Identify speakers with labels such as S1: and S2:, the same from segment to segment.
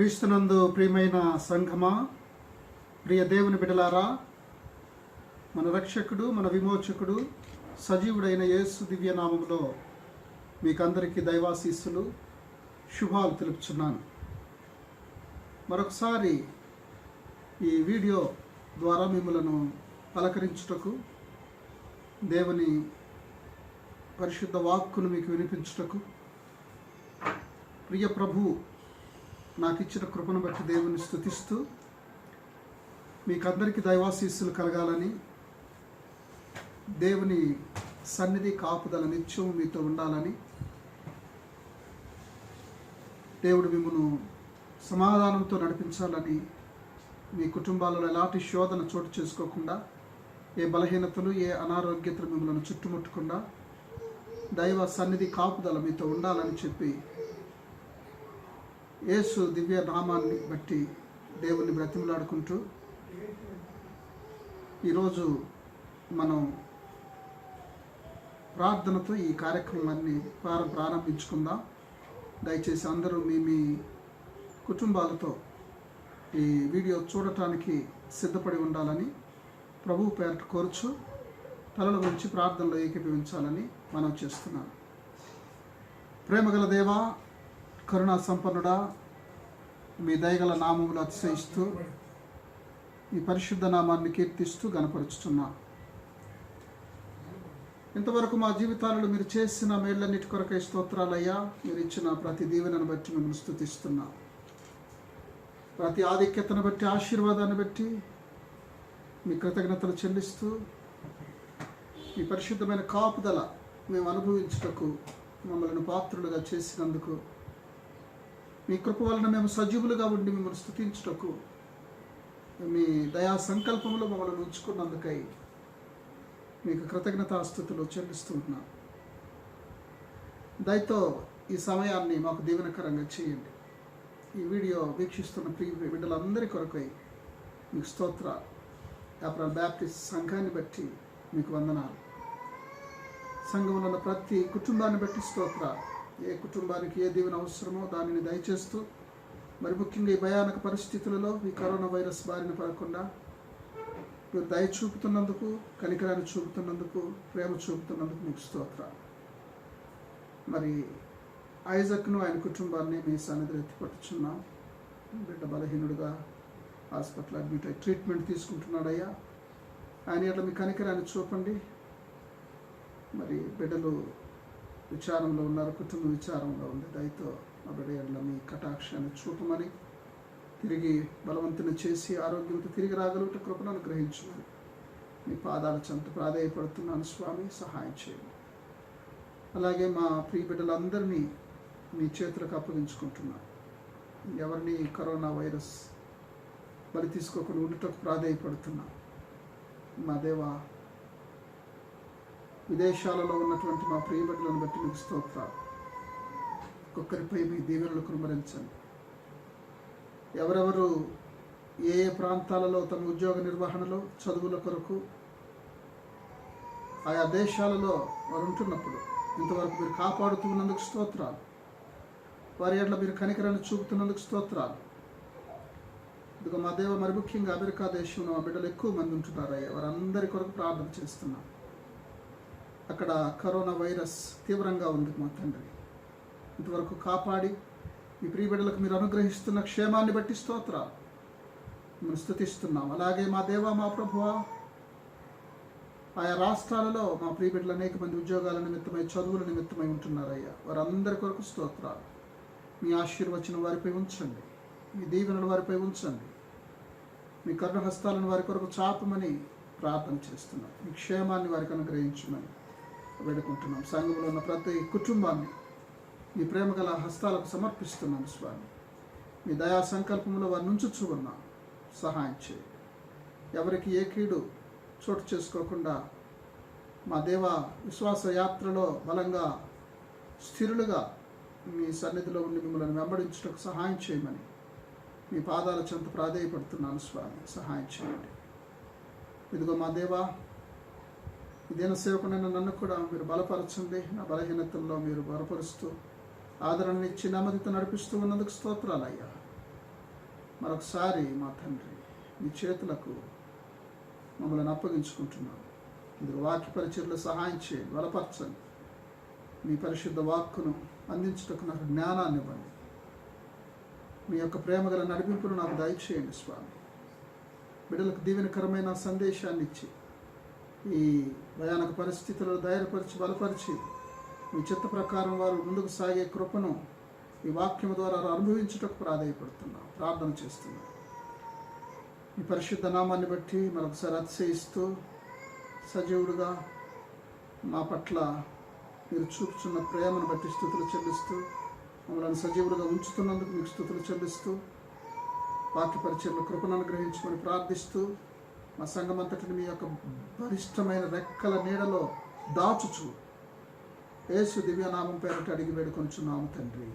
S1: క్రీస్తునందు ప్రియమైన సంఘమా, ప్రియ దేవుని బిడ్డలారా, మన రక్షకుడు, మన విమోచకుడు, సజీవుడైన యేసు దివ్యనామములో మీకందరికీ దైవాశీస్సులు, శుభాలు తెలుపుచున్నాను. మరొకసారి ఈ వీడియో ద్వారా మిమ్మలను పలకరించుటకు, దేవుని పరిశుద్ధ వాక్కును మీకు వినిపించుటకు, ప్రియ ప్రభు నాకు ఇచ్చిన కృపను బట్టి దేవుని స్తుతిస్తూ మీకందరికీ దైవాశీస్సులు కలగాలని, దేవుని సన్నిధి కాపుదల నిత్యం మీతో ఉండాలని, దేవుడు మిమ్మల్ని సమాధానంతో నడిపించాలని, మీ కుటుంబాలలో ఎలాంటి శోధన చోటు చేసుకోకుండా, ఏ బలహీనతలు, ఏ అనారోగ్యతలు మిమ్మల్ని చుట్టుముట్టకుండా దైవ సన్నిధి కాపుదల మీతో ఉండాలని చెప్పి యేసు దివ్య నామాన్ని బట్టి దేవుణ్ణి బ్రతిమలాడుకుంటూ ఈరోజు మనం ప్రార్థనతో ఈ కార్యక్రమాన్ని ప్రారంభించుకుందాం. దయచేసి అందరూ మీ కుటుంబాలతో ఈ వీడియో చూడటానికి సిద్ధపడి ఉండాలని ప్రభువు పేరట కోరుచు తలల గురించి ప్రార్థనలో ఏకీభవించాలని మనం చేస్తున్నాం. ప్రేమగల దేవా, కరుణా సంపన్నుడా, మీ దయగల నామములు అతిశయిస్తూ ఈ పరిశుద్ధ నామాన్ని కీర్తిస్తూ గణపరుచుతున్నా. ఇంతవరకు మా జీవితాలలో మీరు చేసిన మేళ్ళన్నిటి కొరకై స్తోత్రాలయ్యా. మీరు ఇచ్చిన ప్రతి దీవెనను బట్టి మిమ్మల్ని స్తుతిస్తున్నా. ప్రతి ఆధిక్యతను బట్టి, ఆశీర్వాదాన్ని బట్టి మీ కృతజ్ఞతలు చెల్లిస్తూ ఈ పరిశుద్ధమైన కాపుదల మేము అనుభవించుటకు మమ్మల్ని పాత్రులుగా చేసినందుకు, మీ కృప వలన మేము సజీవులుగా ఉండి మిమ్మల్ని స్తుతించుటకు, మీ దయా సంకల్పంలో మమ్మల్ని ఉంచుకున్నందుకై మీకు కృతజ్ఞతాస్తుతులు చెల్లిస్తూ ఉన్నాం. దయతో ఈ సమయాన్ని మాకు దీవెనకరంగా చేయండి. ఈ వీడియో వీక్షిస్తున్న ప్రియ బిడ్డలందరి కొరకై మీకు స్తోత్ర. ఏప్రిల్ బ్యాప్టిస్ట్ సంఘాన్ని బట్టి మీకు వందనాలు. సంఘంలో ఉన్న ప్రతి కుటుంబాన్ని బట్టి స్తోత్ర. ఏ కుటుంబానికి ఏ దీవెన అవసరమో దానిని దయచేస్తూ, మరి ముఖ్యంగా ఈ భయానక పరిస్థితులలో ఈ కరోనా వైరస్ బారిన పడకుండా మీరు దయ చూపుతున్నందుకు, కనికరాన్ని చూపుతున్నందుకు, ప్రేమ చూపుతున్నందుకు మీకు స్తోత్ర. మరి ఐజక్ను, ఆయన కుటుంబాన్ని మీ సన్నిధిలో ఎత్తిపట్టుచున్నాం. బిడ్డ బలహీనుడుగా హాస్పిటల్ అడ్మిట్ అయ్యి ట్రీట్మెంట్ తీసుకుంటున్నాడయ్యా. ఆయన ఇట్లా మీ కనికరాన్ని చూపండి. మరి బిడ్డలు విచారంలో ఉన్నారు, కుటుంబ విచారంలో ఉంది. దయతో మా బిడ్డ ఎడ్ల మీ కటాక్షాన్ని చూపమని, తిరిగి బలవంతుని చేసి ఆరోగ్యంతో తిరిగి రాగలుగుట కృపను అనుగ్రహించమని మీ పాదాల చెంత ప్రాధేయపడుతున్నాను స్వామి. సహాయం చేయండి. అలాగే మా ప్రియ బిడ్డలందరినీ మీ చేతులకు అప్పగించుకుంటున్నాను. ఎవరిని కరోనా వైరస్ బలి తీసుకోకుండా ఉండటకు ప్రాధేయపడుతున్నా. మా దేవా, విదేశాలలో ఉన్నటువంటి మా ప్రియ బిడ్డలను బట్టి మీకు స్తోత్రాలు. ఒక్కొక్కరిపై మీ దీవెనలు కుమ్మరించండి. ఎవరెవరు ఏ ఏ ప్రాంతాలలో తమ ఉద్యోగ నిర్వహణలో, చదువుల కొరకు ఆయా దేశాలలో వారు ఉంటున్నప్పుడు ఇంతవరకు మీరు కాపాడుతున్నందుకు స్తోత్రాలు. వారి ఎట్లా మీరు కనికరాన్ని చూపుతున్నందుకు స్తోత్రాలు. ఇదిగో మా దేవ, మరి ముఖ్యంగా అమెరికా దేశంలో మా బిడ్డలు ఎక్కువ మంది ఉంటున్నారయ్యా. వారందరి కొరకు ప్రార్థన చేస్తున్నాం. అక్కడ కరోనా వైరస్ తీవ్రంగా ఉంది మా తండ్రి. ఇంతవరకు కాపాడి మీ ప్రియ బిడ్డలకు మీరు అనుగ్రహిస్తున్న క్షేమాన్ని బట్టి స్తోత్రాలు. మేము స్తుతిస్తున్నాం. అలాగే మా దేవ, మా ప్రభువా, ఆయా రాష్ట్రాలలో మా ప్రియ బిడ్డలు అనేక మంది ఉద్యోగాల నిమిత్తమై, చదువుల నిమిత్తమై ఉంటున్నారయ్యా. వారందరి కొరకు స్తోత్రాలు. మీ ఆశీర్వచనం వారిపై ఉంచండి. మీ దీవెనలు వారిపై ఉంచండి. మీ కరుణహస్తాలను వారి కొరకు చాపమని ప్రార్థన చేస్తున్నాం. మీ క్షేమాన్ని వారికి అనుగ్రహించమని వేడుకుంటున్నాం. సంఘంలో ఉన్న ప్రతి కుటుంబాన్ని మీ ప్రేమ గల హస్తాలకు సమర్పిస్తున్నాం స్వామి. మీ దయా సంకల్పంలో వారిని ఉంచుచూ ఉన్నాం. సహాయం చేయండి. ఎవరికి ఏ కీడు చోటు చేసుకోకుండా మా దేవ, విశ్వాస యాత్రలో బలంగా స్థిరులుగా మీ సన్నిధిలో ఉండి మిమ్మల్ని వెంబడించుటకు సహాయం చేయమని మీ పాదాల చెంత ప్రాధేయపడుతున్నాను స్వామి. సహాయం చేయండి. ఇదిగో మా దేవా, ఈ దిన సేవకునైనా నన్ను కూడా మీరు బలపరచండి. నా బలహీనతల్లో మీరు బలపరుస్తూ ఆదరణనిచ్చి నెమ్మదితో నడిపిస్తూ ఉన్నందుకు స్తోత్రాలయ్యా. మరొకసారి మా తండ్రి మీ చేతులకు మమ్మల్ని అప్పగించుకుంటున్నాం. ఇందులో వాక్య పరిచర్లు సహాయం చేయండి, బలపరచండి. మీ పరిశుద్ధ వాక్కును అందించుటకు నాకు జ్ఞానాన్ని ఇవ్వండి. మీ యొక్క ప్రేమగల నడిపింపును నాకు దయచేయండి స్వామి. బిడ్డలకు దీవెనకరమైన సందేశాన్ని ఇచ్చి ఈ భయానక పరిస్థితులను ధైర్యపరిచి బలపరిచి మీ చిత్త ప్రకారం వారు ముందుకు సాగే కృపను ఈ వాక్యం ద్వారా అనుభవించుటకు ప్రార్థన చేస్తున్నాం. మీ పరిశుద్ధ నామాన్ని బట్టి మరొకసారి అతిశయిస్తూ సజీవుడుగా మా పట్ల మీరు చూపుచున్న ప్రేమను బట్టి స్తుతులు చెల్లిస్తూ మమ్మల్ని సజీవులుగా ఉంచుతున్నందుకు మీకు స్తుతులు చెల్లిస్తూ వాక్య పరిచర్ల కృపను అనుగ్రహించమని ప్రార్థిస్తూ మా సంఘమంతటిని మీ యొక్క బలిష్టమైన రెక్కల నీడలో దాచుచు యేసు దివ్యనామం పేరట అడిగి వేడుకొంచున్నాము తండ్రి,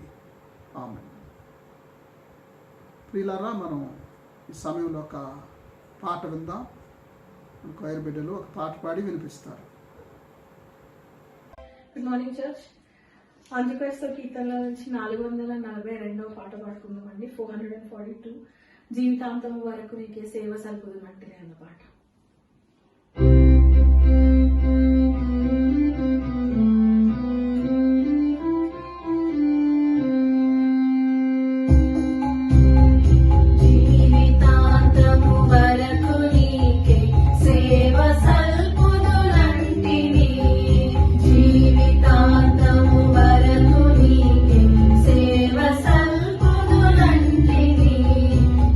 S1: ఆమేన్. ప్రియులారా, మనం ఈ సమయంలో ఒక పాట విందాం. కొయర్ బిడ్డలు ఒక పాట పాడి వినిపిస్తారు.
S2: Good morning church. ఆంధ్రప్రదేశ్లో కీర్తనల నుంచి 442వ పాట పాడుకుందామండి. 442 జీవితాంతం వరకు నీకే సేవ సరిపోదునంటే అన్న పాట.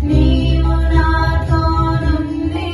S3: నీవు నాతో నుండి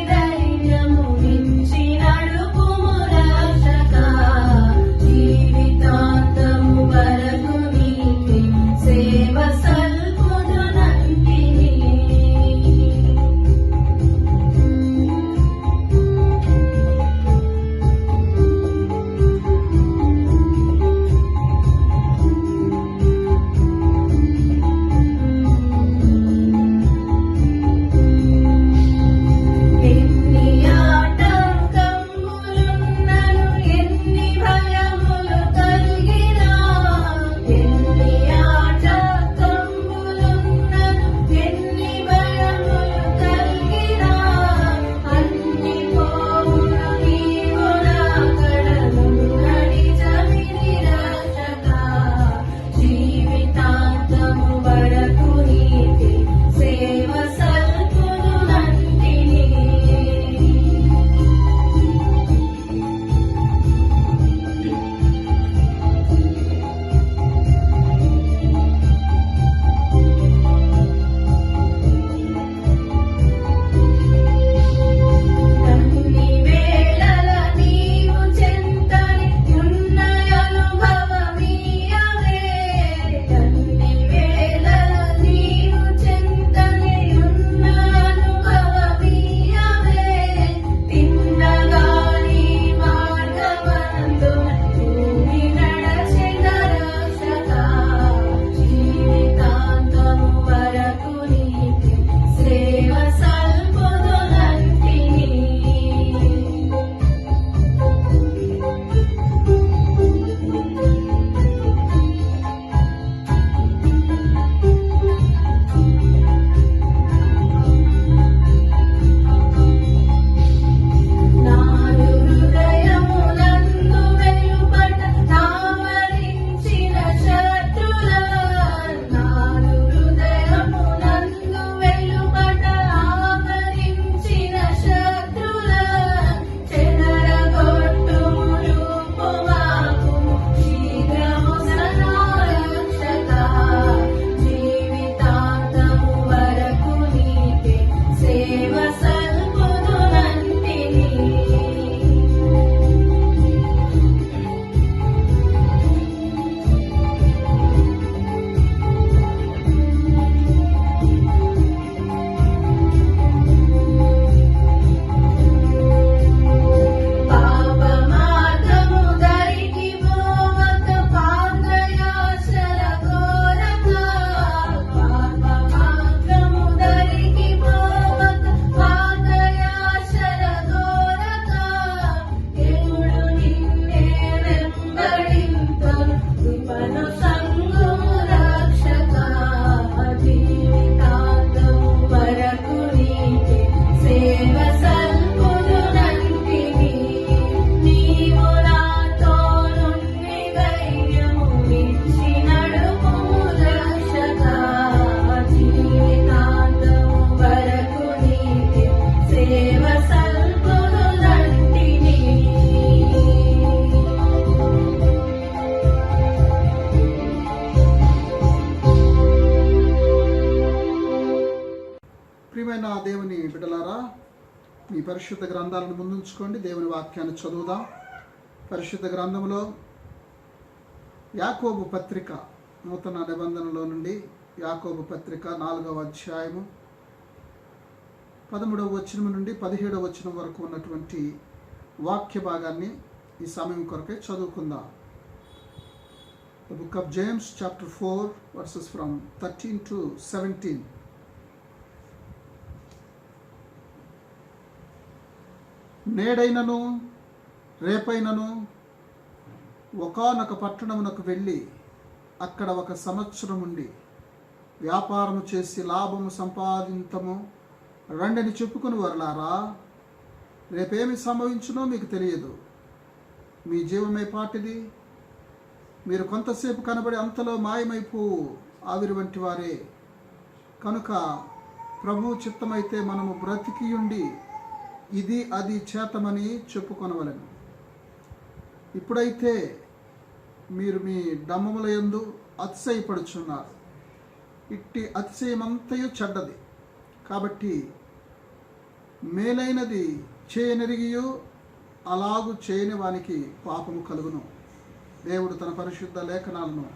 S1: మీ పరిశుద్ధ గ్రంథాలను ముందుంచుకోండి. దేవుని వాక్యాన్ని చదువుదాం. పరిశుద్ధ గ్రంథంలో యాకోబు పత్రిక నూతన నిబంధనలో నుండి యాకోబు పత్రిక 4వ అధ్యాయము 13వ వచనం నుండి 17వ వచనం వరకు ఉన్నటువంటి వాక్య భాగాన్ని ఈ సమయం కొరకే చదువుకుందాం. The book of James chapter 4 verses from 13 to 17. నేడైనను రేపైనను ఒకానొక పట్టణమునకు వెళ్ళి అక్కడ 1 సంవత్సరం ఉండి వ్యాపారము చేసి లాభము సంపాదింతము రండిని చెప్పుకుని వరలారా. రేపేమి సంభవించునో మీకు తెలియదు. మీ జీవమే పాటిది. మీరు కొంతసేపు కనబడి అంతలో మాయమైపోవు ఆవిరి వంటి వారే. కనుక ప్రభువు చిత్తమైతే మనము బ్రతికియుండి ఇది అది చేతమని చెప్పుకొనవలెను. ఇప్పుడైతే మీరు మీ డమ్మముల యందు అతిశయపడుచున్నారు. ఇట్టి అతిశయమంతయు చెడ్డది. కాబట్టి మేలైనది చేయనెరిగియు అలాగు చేయని వానికి పాపము కలుగును. దేవుడు తన పరిశుద్ధ లేఖనాలను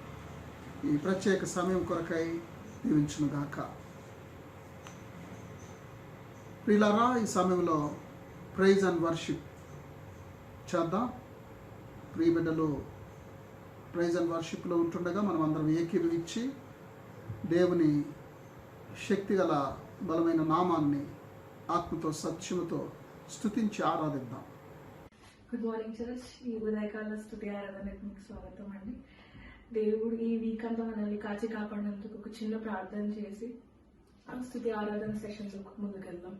S1: ఈ ప్రత్యేక సమయం కొరకై దీవించునుగాక. ప్రియులారా, ఈ సమయంలో ప్రైజ్ అండ్ వర్షిప్ చేద్దాం. ప్రియ బిడ్డలు ప్రైజ్ అండ్ వర్షిప్లో ఉంటుండగా మనం అందరం ఏకీభవించి దేవుని శక్తిగల బలమైన నామాన్ని ఆత్మతో సత్యముతో స్తుతించి ఆరాధిద్దాం.
S2: Good morning church. ఈ ఉదయకాల స్తుతి ఆరాధనకు మీకు స్వాగతం అండి. దేవుడు ఈ వీక్ అంతా మనల్ని కాచి కాపాడినందుకు ఒక చిన్న ప్రార్థన చేసి స్తుతి ఆరాధన సెషన్స్ ముందుకెళ్దాం.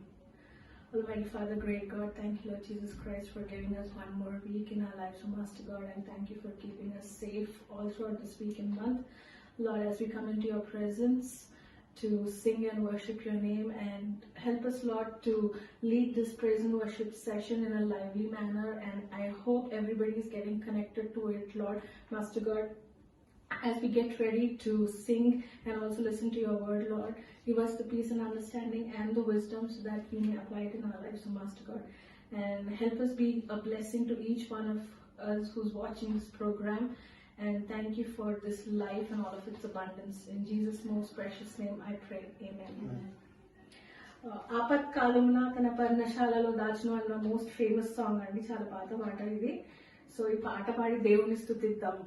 S2: Almighty Father, great God, thank you, Lord Jesus Christ, for giving us one more week in our lives, Master God, and thank you for keeping us safe all throughout this week and month. Lord, as we come into your presence to sing and worship your name, and help us, Lord, to lead this praise and worship session in a lively manner, and I hope everybody is getting connected to it, Lord, Master God. As we get ready to sing and also listen to your word, Lord, give us the peace and understanding and the wisdom so that we may apply it in our lives, Master God. And help us be a blessing to each one of us who's watching this program. And thank you for this life and all of its abundance. In Jesus' most precious name I pray. Amen. ఆపత్ కాలమున తన పర్ణశాలలో దాచును అన్న most famous song అండి. చాలా పాత పాట ఇది. So ఈ పాట పాడి దేవుని స్తుతిద్దాం.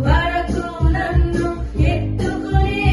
S3: వరకు నన్ను ఎత్తుకునే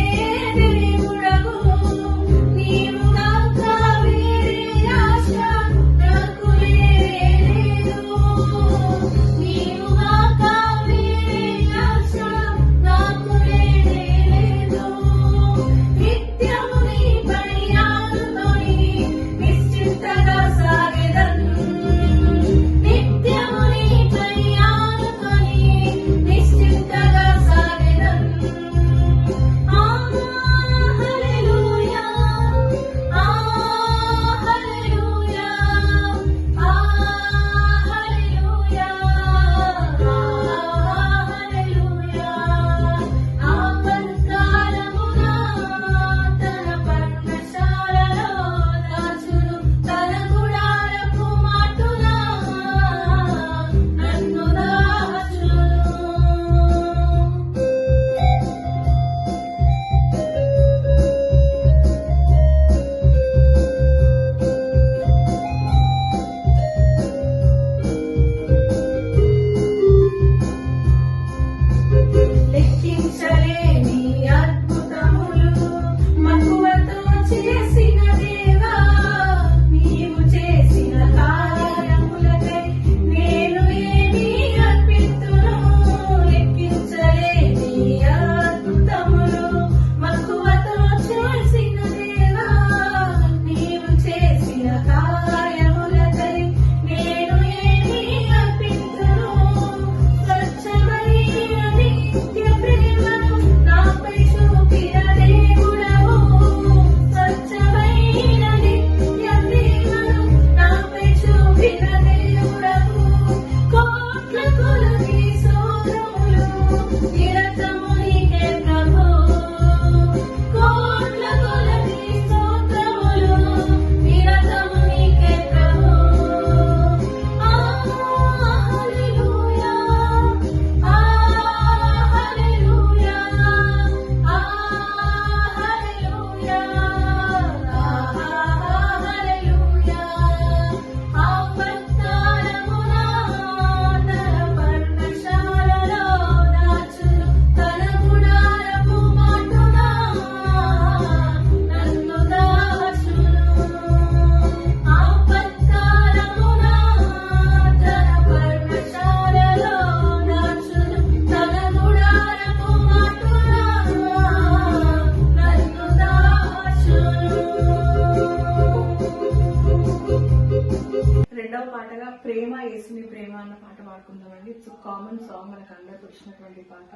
S2: పాటగా ప్రేమ యేసుని ప్రేమ అన్న పాట పాడుకుందామండి. ఇట్స్ కామన్ సాంగ్, మనకు అందరికి వచ్చినటువంటి పాట.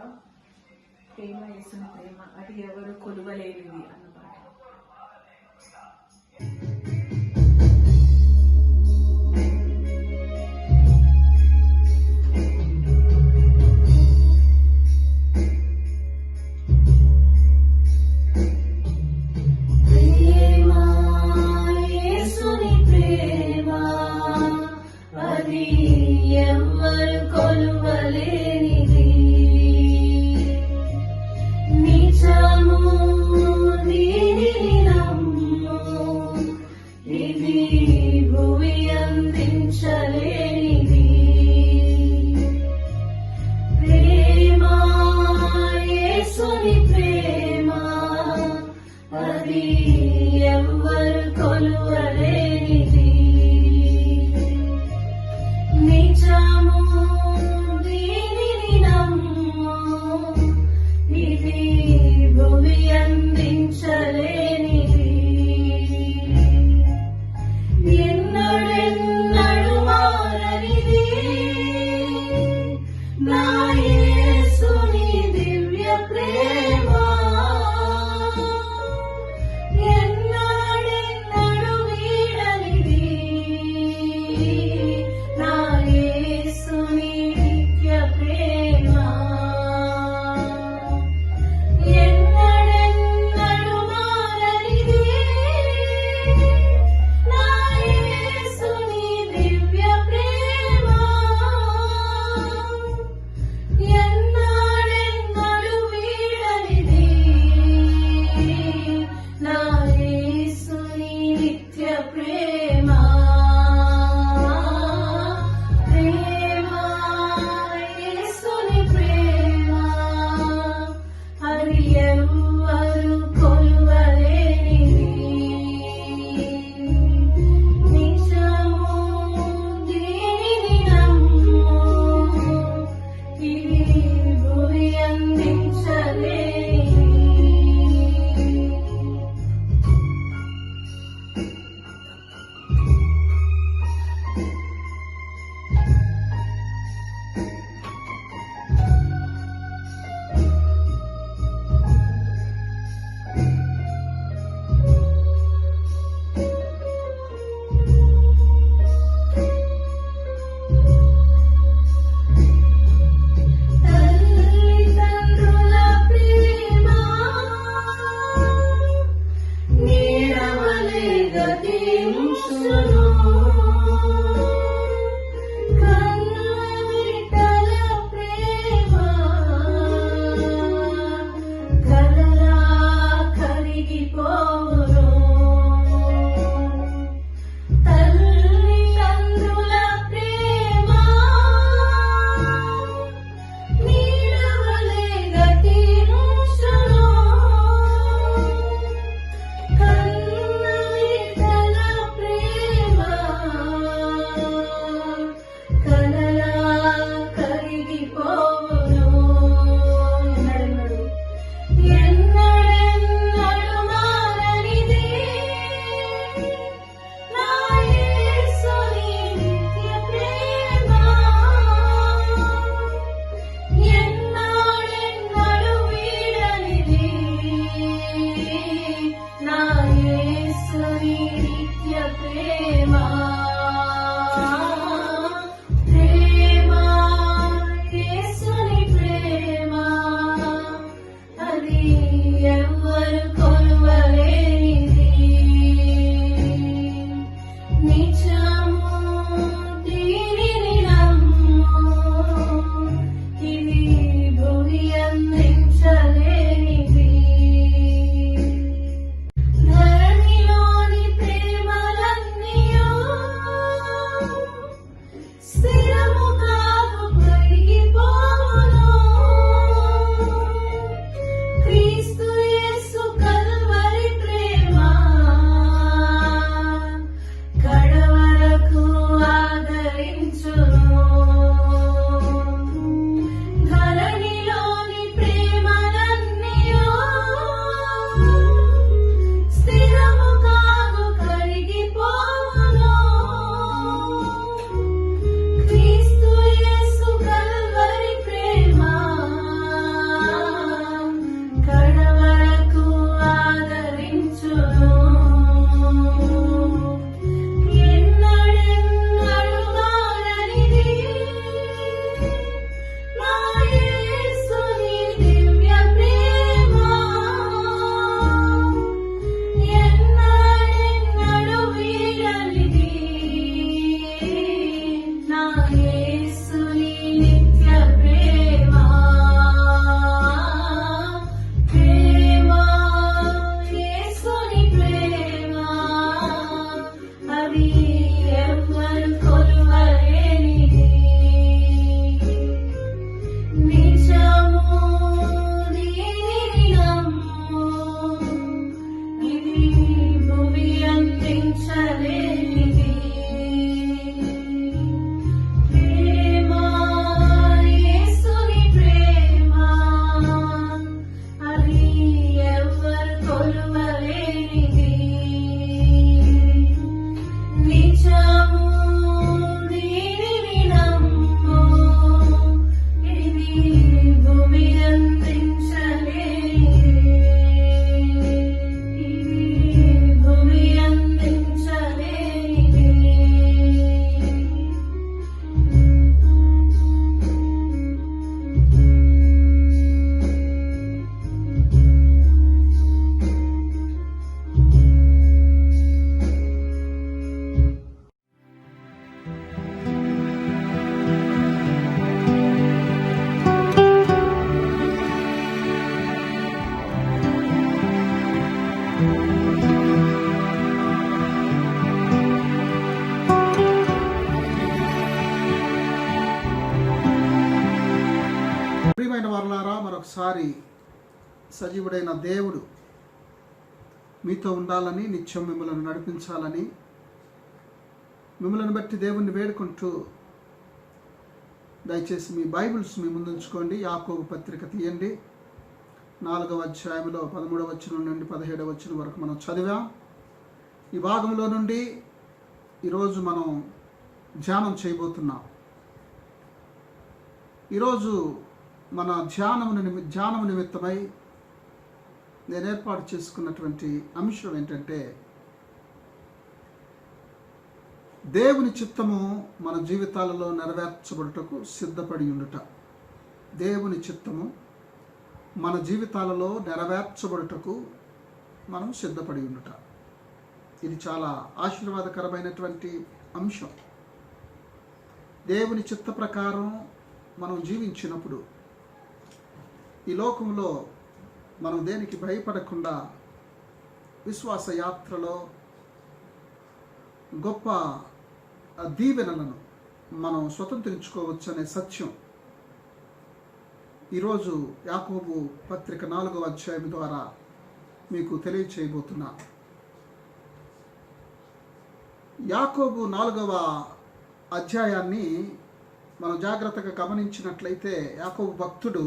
S2: ప్రేమ యేసుని ప్రేమ, అది ఎవరు కొలువలేనిది అన్న పాట.
S3: కడవ
S2: అది ఎవ్వరు కొలువలేనిది. నిజము దీనిని నమ్ము, ఇది భూమి అందించలేనిది. ప్రేమ యేసుని ప్రేమ, అది ఎవ్వరు కొలువలేనిది. నిజము దీనిని నమ్ము, ఇది భూమి అందించలేనిది. ఇది భూమి అందించలేనిది.
S1: ప్రియమైన వారలారా, మరొకసారి సజీవుడైన దేవుడు మీతో ఉండాలని, నిత్యం మిమ్మల్ని నడిపించాలని, మిమ్మల్ని బట్టి దేవుణ్ణి వేడుకుంటూ దయచేసి మీ బైబిల్స్ మీ ముందుంచుకోండి. యాకోబు పత్రిక తీయండి. 4వ అధ్యాయంలో 13వ వచనం నుండి 17వ వచనం వరకు మనం చదివాం. ఈ భాగంలో నుండి ఈరోజు మనం ధ్యానం చేయబోతున్నాం. ఈరోజు మన ధ్యానము నిమిత్తమై నేను ఏర్పాటు చేసుకున్నటువంటి అంశం ఏంటంటే, దేవుని చిత్తము మన జీవితాలలో నెరవేర్చబడుటకు సిద్ధపడి ఉండుట. దేవుని చిత్తము మన జీవితాలలో నెరవేర్చబడుటకు మనం సిద్ధపడి ఉండుట. ఇది చాలా ఆశీర్వాదకరమైనటువంటి అంశం. దేవుని చిత్త ప్రకారం మనం జీవించినప్పుడు ఈ లోకంలో మనం దేనికి భయపడకుండా విశ్వాస యాత్రలో గొప్ప దీవెనలను మనం స్వతంత్రించుకోవచ్చు అనే సత్యం ఈరోజు యాకోబు పత్రిక 4వ అధ్యాయం ద్వారా మీకు తెలియచేయబోతున్నా. యాకోబు 4వ అధ్యాయాన్ని మనం జాగ్రత్తగా గమనించినట్లయితే, యాకోబు భక్తుడు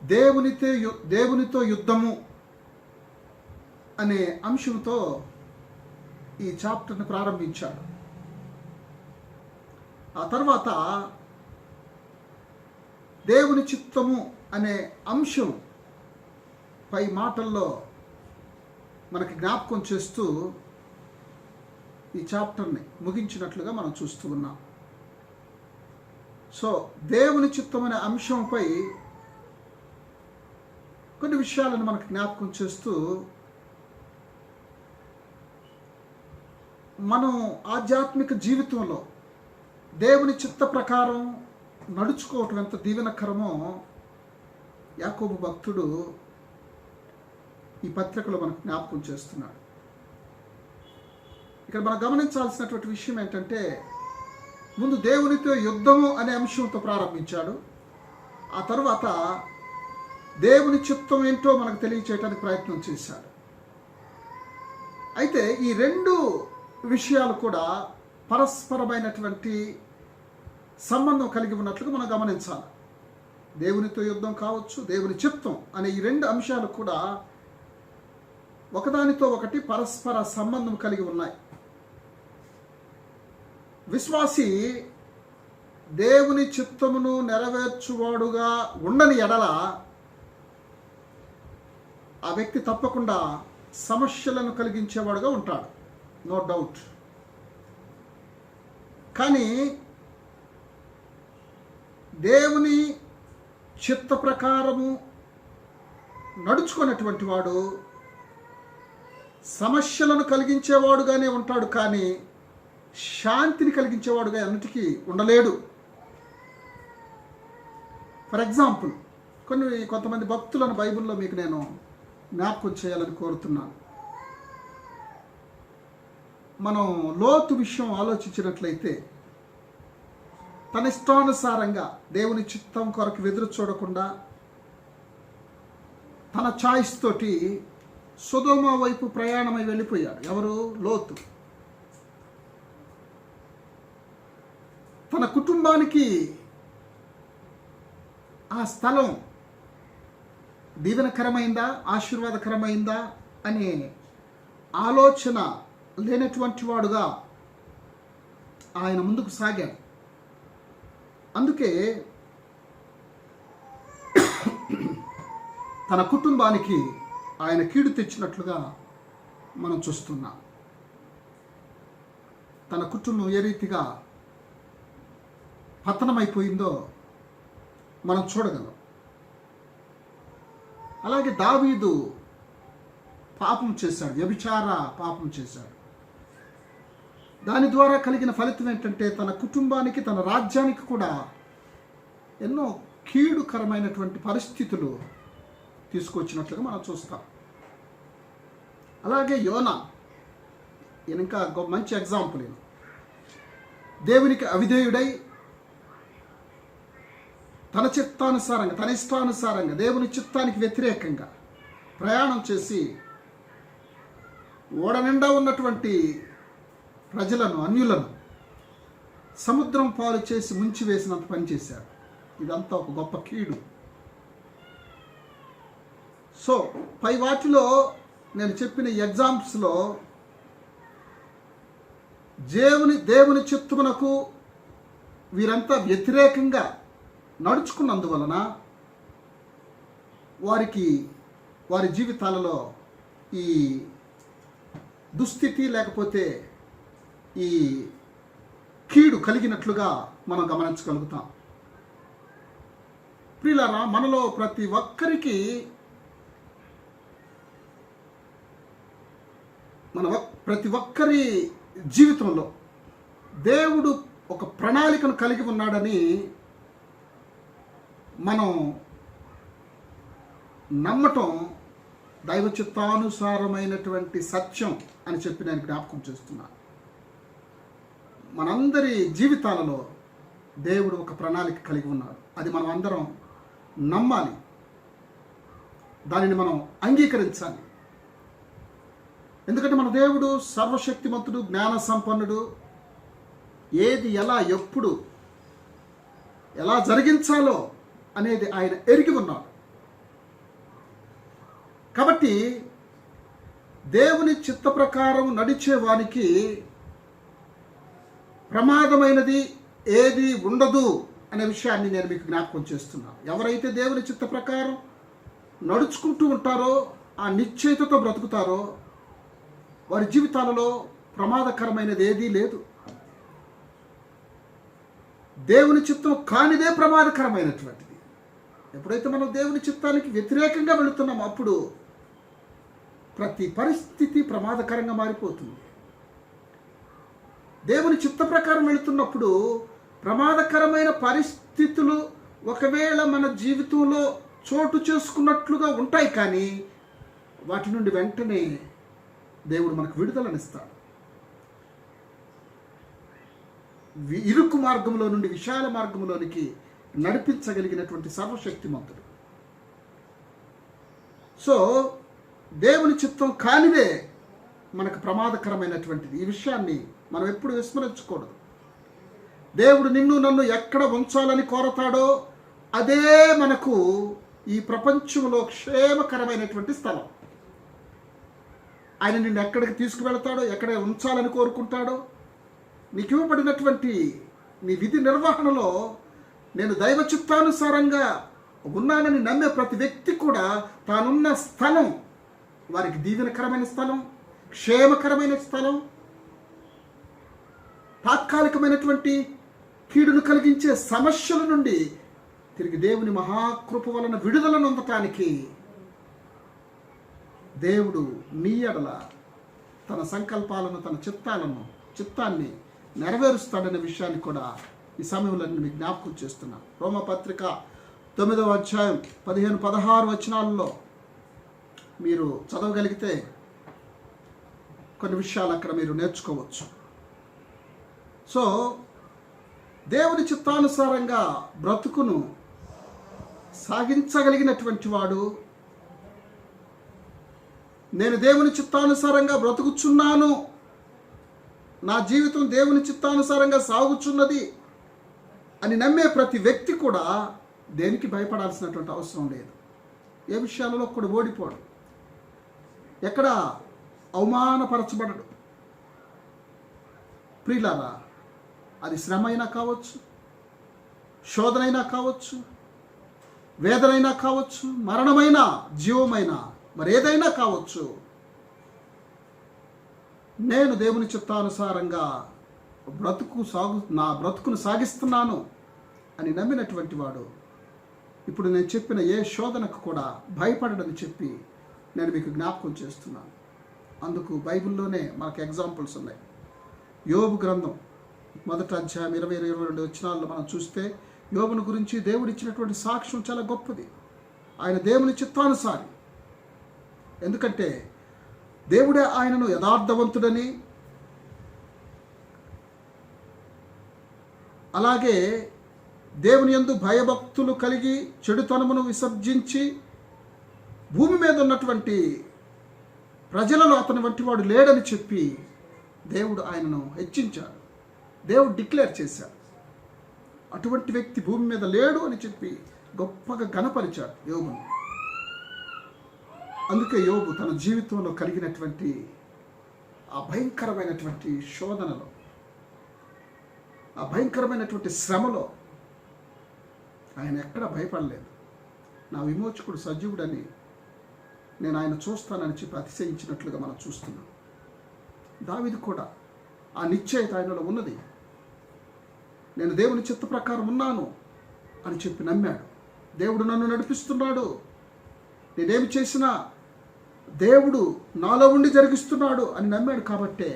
S1: దేవునితో యుద్ధము అనే అంశంతో ఈ చాప్టర్ని ప్రారంభించాడు. ఆ తర్వాత దేవుని చిత్తము అనే అంశం పై మాటల్లో మనకి జ్ఞాపకం చేస్తూ ఈ చాప్టర్ని ముగించినట్లుగా మనం చూస్తూ ఉన్నాం. సో దేవుని చిత్తం అనే అంశంపై కొన్ని విషయాలను మనకు జ్ఞాపకం చేస్తూ మనం ఆధ్యాత్మిక జీవితంలో దేవుని చిత్త ప్రకారం నడుచుకోవటం ఎంత దీవెనకరమో యాకోబు భక్తుడు ఈ పత్రికలో మనకు జ్ఞాపకం చేస్తున్నాడు. ఇక్కడ మనం గమనించాల్సినటువంటి విషయం ఏంటంటే, ముందు దేవునితో యుద్ధము అనే అంశంతో ప్రారంభించాడు. ఆ తర్వాత దేవుని చిత్తం ఏంటో మనకు తెలియచేయడానికి ప్రయత్నం చేశాడు. అయితే ఈ రెండు విషయాలు కూడా పరస్పరమైనటువంటి సంబంధం కలిగి ఉన్నట్లుగా మనం గమనించాలి. దేవునితో యుద్ధం కావచ్చు, దేవుని చిత్తం అనే ఈ రెండు అంశాలు కూడా ఒకదానితో ఒకటి పరస్పర సంబంధం కలిగి ఉన్నాయి. విశ్వాసి దేవుని చిత్తమును నెరవేర్చువాడుగా ఉండని ఎడల ఆ వ్యక్తి తప్పకుండా సమస్యలను కలిగించేవాడుగా ఉంటాడు, నో డౌట్. కానీ దేవుని చిత్త ప్రకారము నడుచుకున్నటువంటి వాడు సమస్యలను కలిగించేవాడుగానే ఉంటాడు, కానీ శాంతిని కలిగించేవాడుగా అన్నిటికీ ఉండలేడు. ఫర్ ఎగ్జాంపుల్, కొంతమంది భక్తులను బైబిల్లో మీకు నేను జ్ఞాపకం చేయాలని కోరుతున్నాను. మనం లోతు విషయం ఆలోచించినట్లయితే తన ఇష్టానుసారంగా దేవుని చిత్తం కొరకు ఎదురు చూడకుండా తన చాయిస్ తోటి సొదొమ వైపు ప్రయాణమై వెళ్ళిపోయాడు. ఎవరు? లోతు. తన కుటుంబానికి ఆ స్థలం దీవెనకరమైందా, ఆశీర్వాదకరమైందా అనే ఆలోచన లేనటువంటి వాడుగా ఆయన ముందుకు సాగాడు. అందుకే తన కుటుంబానికి ఆయన కీడు తెచ్చినట్లుగా మనం చూస్తున్నాం. తన కుటుంబం ఏ రీతిగా పతనమైపోయిందో మనం చూడగలం. అలాగే దావీదు పాపం చేశాడు, వ్యభిచార పాపం చేశాడు. దాని ద్వారా కలిగిన ఫలితం ఏంటంటే తన కుటుంబానికి, తన రాజ్యానికి కూడా ఎన్నో కీడుకరమైనటువంటి పరిస్థితులు తీసుకొచ్చినట్లుగా మనం చూస్తాం. అలాగే యోనా, ఈయన ఇంకా మంచి ఎగ్జాంపుల్. ఈయన దేవునికి అవిధేయుడై తన చిత్తానుసారంగా, తన ఇష్టానుసారంగా, దేవుని చిత్తానికి వ్యతిరేకంగా ప్రయాణం చేసి ఓడ నిండా ఉన్నటువంటి ప్రజలను, అన్యులను సముద్రం పాలు చేసి ముంచివేసినంత పనిచేశాడు. ఇదంతా ఒక గొప్ప కీడు. సో పై వాటిలో నేను చెప్పిన ఎగ్జాంపుల్స్లో దేవుని చిత్తమునకు వీరంతా వ్యతిరేకంగా నడుచుకున్నందువలన వారి జీవితాలలో ఈ దుస్థితి లేకపోతే ఈ కీడు కలిగినట్లుగా మనం గమనించగలుగుతాం. ప్రియులారా, మనలో ప్రతి ఒక్కరి జీవితంలో దేవుడు ఒక ప్రణాళికను కలిగి ఉన్నాడని మనం నమ్మటం దైవ చిత్తానుసారమైనటువంటి సత్యం అని చెప్పి నేను జ్ఞాపకం చేస్తున్నాను. మనందరి జీవితాలలో దేవుడు ఒక ప్రణాళిక కలిగి ఉన్నాడు. అది మనం అందరం నమ్మాలి, దానిని మనం అంగీకరించాలి. ఎందుకంటే మన దేవుడు సర్వశక్తిమంతుడు, జ్ఞాన సంపన్నుడు. ఏది ఎలా, ఎప్పుడు, ఎలా జరిగించాలో అనేది ఆయన ఎరిగి ఉన్నాడు. కాబట్టి దేవుని చిత్త ప్రకారం నడిచే వానికి ప్రమాదమైనది ఏది ఉండదు అనే విషయాన్ని నేను మీకు జ్ఞాపకం చేస్తున్నాను. ఎవరైతే దేవుని చిత్త ప్రకారం నడుచుకుంటూ ఉంటారో, ఆ నిశ్చయితతో బ్రతుకుతారో, వారి జీవితాలలో ప్రమాదకరమైనది ఏదీ లేదు. దేవుని చిత్తం కానిదే ప్రమాదకరమైనటువంటిది. ఎప్పుడైతే మనం దేవుని చిత్తానికి వ్యతిరేకంగా వెళుతున్నామో అప్పుడు ప్రతి పరిస్థితి ప్రమాదకరంగా మారిపోతుంది. దేవుని చిత్త ప్రకారం వెళుతున్నప్పుడు ప్రమాదకరమైన పరిస్థితులు ఒకవేళ మన జీవితంలో చోటు చేసుకున్నట్లుగా ఉంటాయి, కానీ వాటి నుండి వెంటనే దేవుడు మనకు విడుదలనిస్తాడు. ఇరుకు మార్గంలో నుండి విశాల మార్గంలోనికి నడిపించగలిగినటువంటి సర్వశక్తిమంతుడు. సో దేవుని చిత్తం కానిదే మనకు ప్రమాదకరమైనటువంటిది. ఈ విషయాన్ని మనం ఎప్పుడు విస్మరించకూడదు. దేవుడు నిన్ను నన్ను ఎక్కడ ఉంచాలని కోరతాడో అదే మనకు ఈ ప్రపంచంలో క్షేమకరమైనటువంటి స్థలం. ఆయన నిన్ను ఎక్కడికి తీసుకువెళతాడో, ఎక్కడ ఉంచాలని కోరుకుంటాడో, నీకు ఇవ్వబడినటువంటి నీ విధి నిర్వహణలో నేను దైవ చిత్తానుసారంగా ఉన్నానని నమ్మే ప్రతి వ్యక్తి కూడా తానున్న స్థలం వారికి దీవెనకరమైన స్థలం, క్షేమకరమైన స్థలం, తాత్కాలికమైనటువంటి కీడును కలిగించే సమస్యల నుండి తిరిగి దేవుని మహాకృప వలన విడుదలను పొందటానికి దేవుడు నీ ఎడల తన సంకల్పాలను, తన చిత్తాన్ని నెరవేరుస్తాడనే విషయాన్ని కూడా ఈ సమయంలో నేను మీకు జ్ఞాపకం చేస్తున్నాను. రోమపత్రిక 9వ అధ్యాయం 15-16 వచనాలలో మీరు చదవగలిగితే కొన్ని విషయాలు అక్కడ మీరు నేర్చుకోవచ్చు. సో దేవుని చిత్తానుసారంగా బ్రతుకును సాగించగలిగినటువంటి వాడు, నేను దేవుని చిత్తానుసారంగా బ్రతుకుచున్నాను, నా జీవితం దేవుని చిత్తానుసారంగా సాగుచున్నది అని నమ్మే ప్రతి వ్యక్తి కూడా దేనికి భయపడాల్సినటువంటి అవసరం లేదు. ఏ విషయాలలో కూడా ఓడిపోడు, ఎక్కడ అవమానపరచబడడు. ప్రియులారా, అది శ్రమ అయినా కావచ్చు, శోధనైనా కావచ్చు, వేదనైనా కావచ్చు, మరణమైనా, జీవమైనా, మరేదైనా కావచ్చు, నేను దేవుని చిత్తానుసారంగా నా బ్రతుకును సాగిస్తున్నాను అని నమ్మినటువంటి వాడు ఇప్పుడు నేను చెప్పిన ఏ శోధనకు కూడా భయపడడని చెప్పి నేను మీకు జ్ఞాపకం చేస్తున్నాను. అందుకు బైబిల్లోనే మనకు ఎగ్జాంపుల్స్ ఉన్నాయి. యోబు గ్రంథం 1వ అధ్యాయం 20-22 వచనాల్లో మనం చూస్తే యోబును గురించి దేవుడు ఇచ్చినటువంటి సాక్ష్యం చాలా గొప్పది. ఆయన దేవుని చిత్తానుసారి. ఎందుకంటే దేవుడే ఆయనను యథార్థవంతుడని, అలాగే దేవుని యందు భయభక్తులు కలిగి చెడుతనమును విసర్జించి భూమి మీద ఉన్నటువంటి ప్రజలలో అతని వంటి వాడు లేడని చెప్పి దేవుడు ఆయనను హెచ్చించాడు. దేవుడు డిక్లేర్ చేశాడు, అటువంటి వ్యక్తి భూమి మీద లేడు అని చెప్పి గొప్పగా ఘనపరిచాడు యోబును. అందుకే యోబు తన జీవితంలో కలిగినటువంటి ఆ భయంకరమైనటువంటి శోధనలో, ఆ భయంకరమైనటువంటి శ్రమలో ఆయన ఎక్కడ భయపడలేదు. నా విమోచకుడు సజీవుడని నేను ఆయన చూస్తానని చెప్పి అతిశయించినట్లుగా మనం చూస్తున్నాం. దావీదు కూడా ఆ నిశ్చయత ఆయనలో ఉన్నది. నేను దేవుని చిత్త ప్రకారం ఉన్నాను అని చెప్పి నమ్మాడు. దేవుడు నన్ను నడిపిస్తున్నాడు, నేనేమి చేసినా దేవుడు నాలో ఉండి జరిగిస్తున్నాడు అని నమ్మాడు. కాబట్టే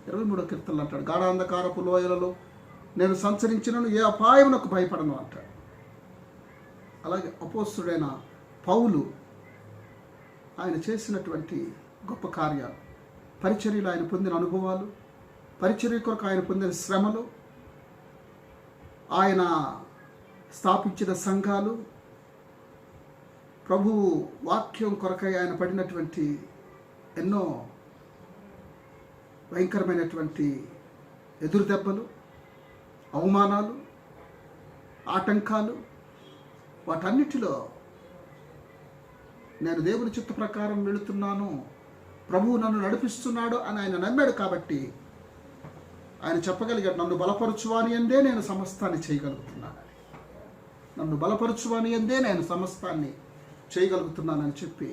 S1: 23వ కీర్తనలో అంటాడు, గాఢాంధకారపు లోయలలో నేను సంచరించినను ఏ అపాయమునకు భయపడను అంటాడు. అలాగే అపోస్తుడైన పౌలు ఆయన చేసినటువంటి గొప్ప కార్యాలు, పరిచర్యలు ఆయన పొందిన అనుభవాలు, పరిచర్య కొరకు ఆయన పొందిన శ్రమలు, ఆయన స్థాపించిన సంఘాలు, ప్రభువు వాక్యం కొరకై ఆయన పడినటువంటి ఎన్నో భయంకరమైనటువంటి ఎదురు దెబ్బలు, అవమానాలు, ఆటంకాలు, వాటన్నిటిలో నేను దేవుని చిత్త ప్రకారం వెళుతున్నాను, ప్రభువు నన్ను నడిపిస్తున్నాడు అని ఆయన నమ్మాడు. కాబట్టి ఆయన చెప్పగలిగాడు, నన్ను బలపరచువాని అందే నేను సమస్తాన్ని చేయగలుగుతున్నానని. నన్ను బలపరచువాని అందే నేను సమస్తాన్ని చేయగలుగుతున్నానని చెప్పి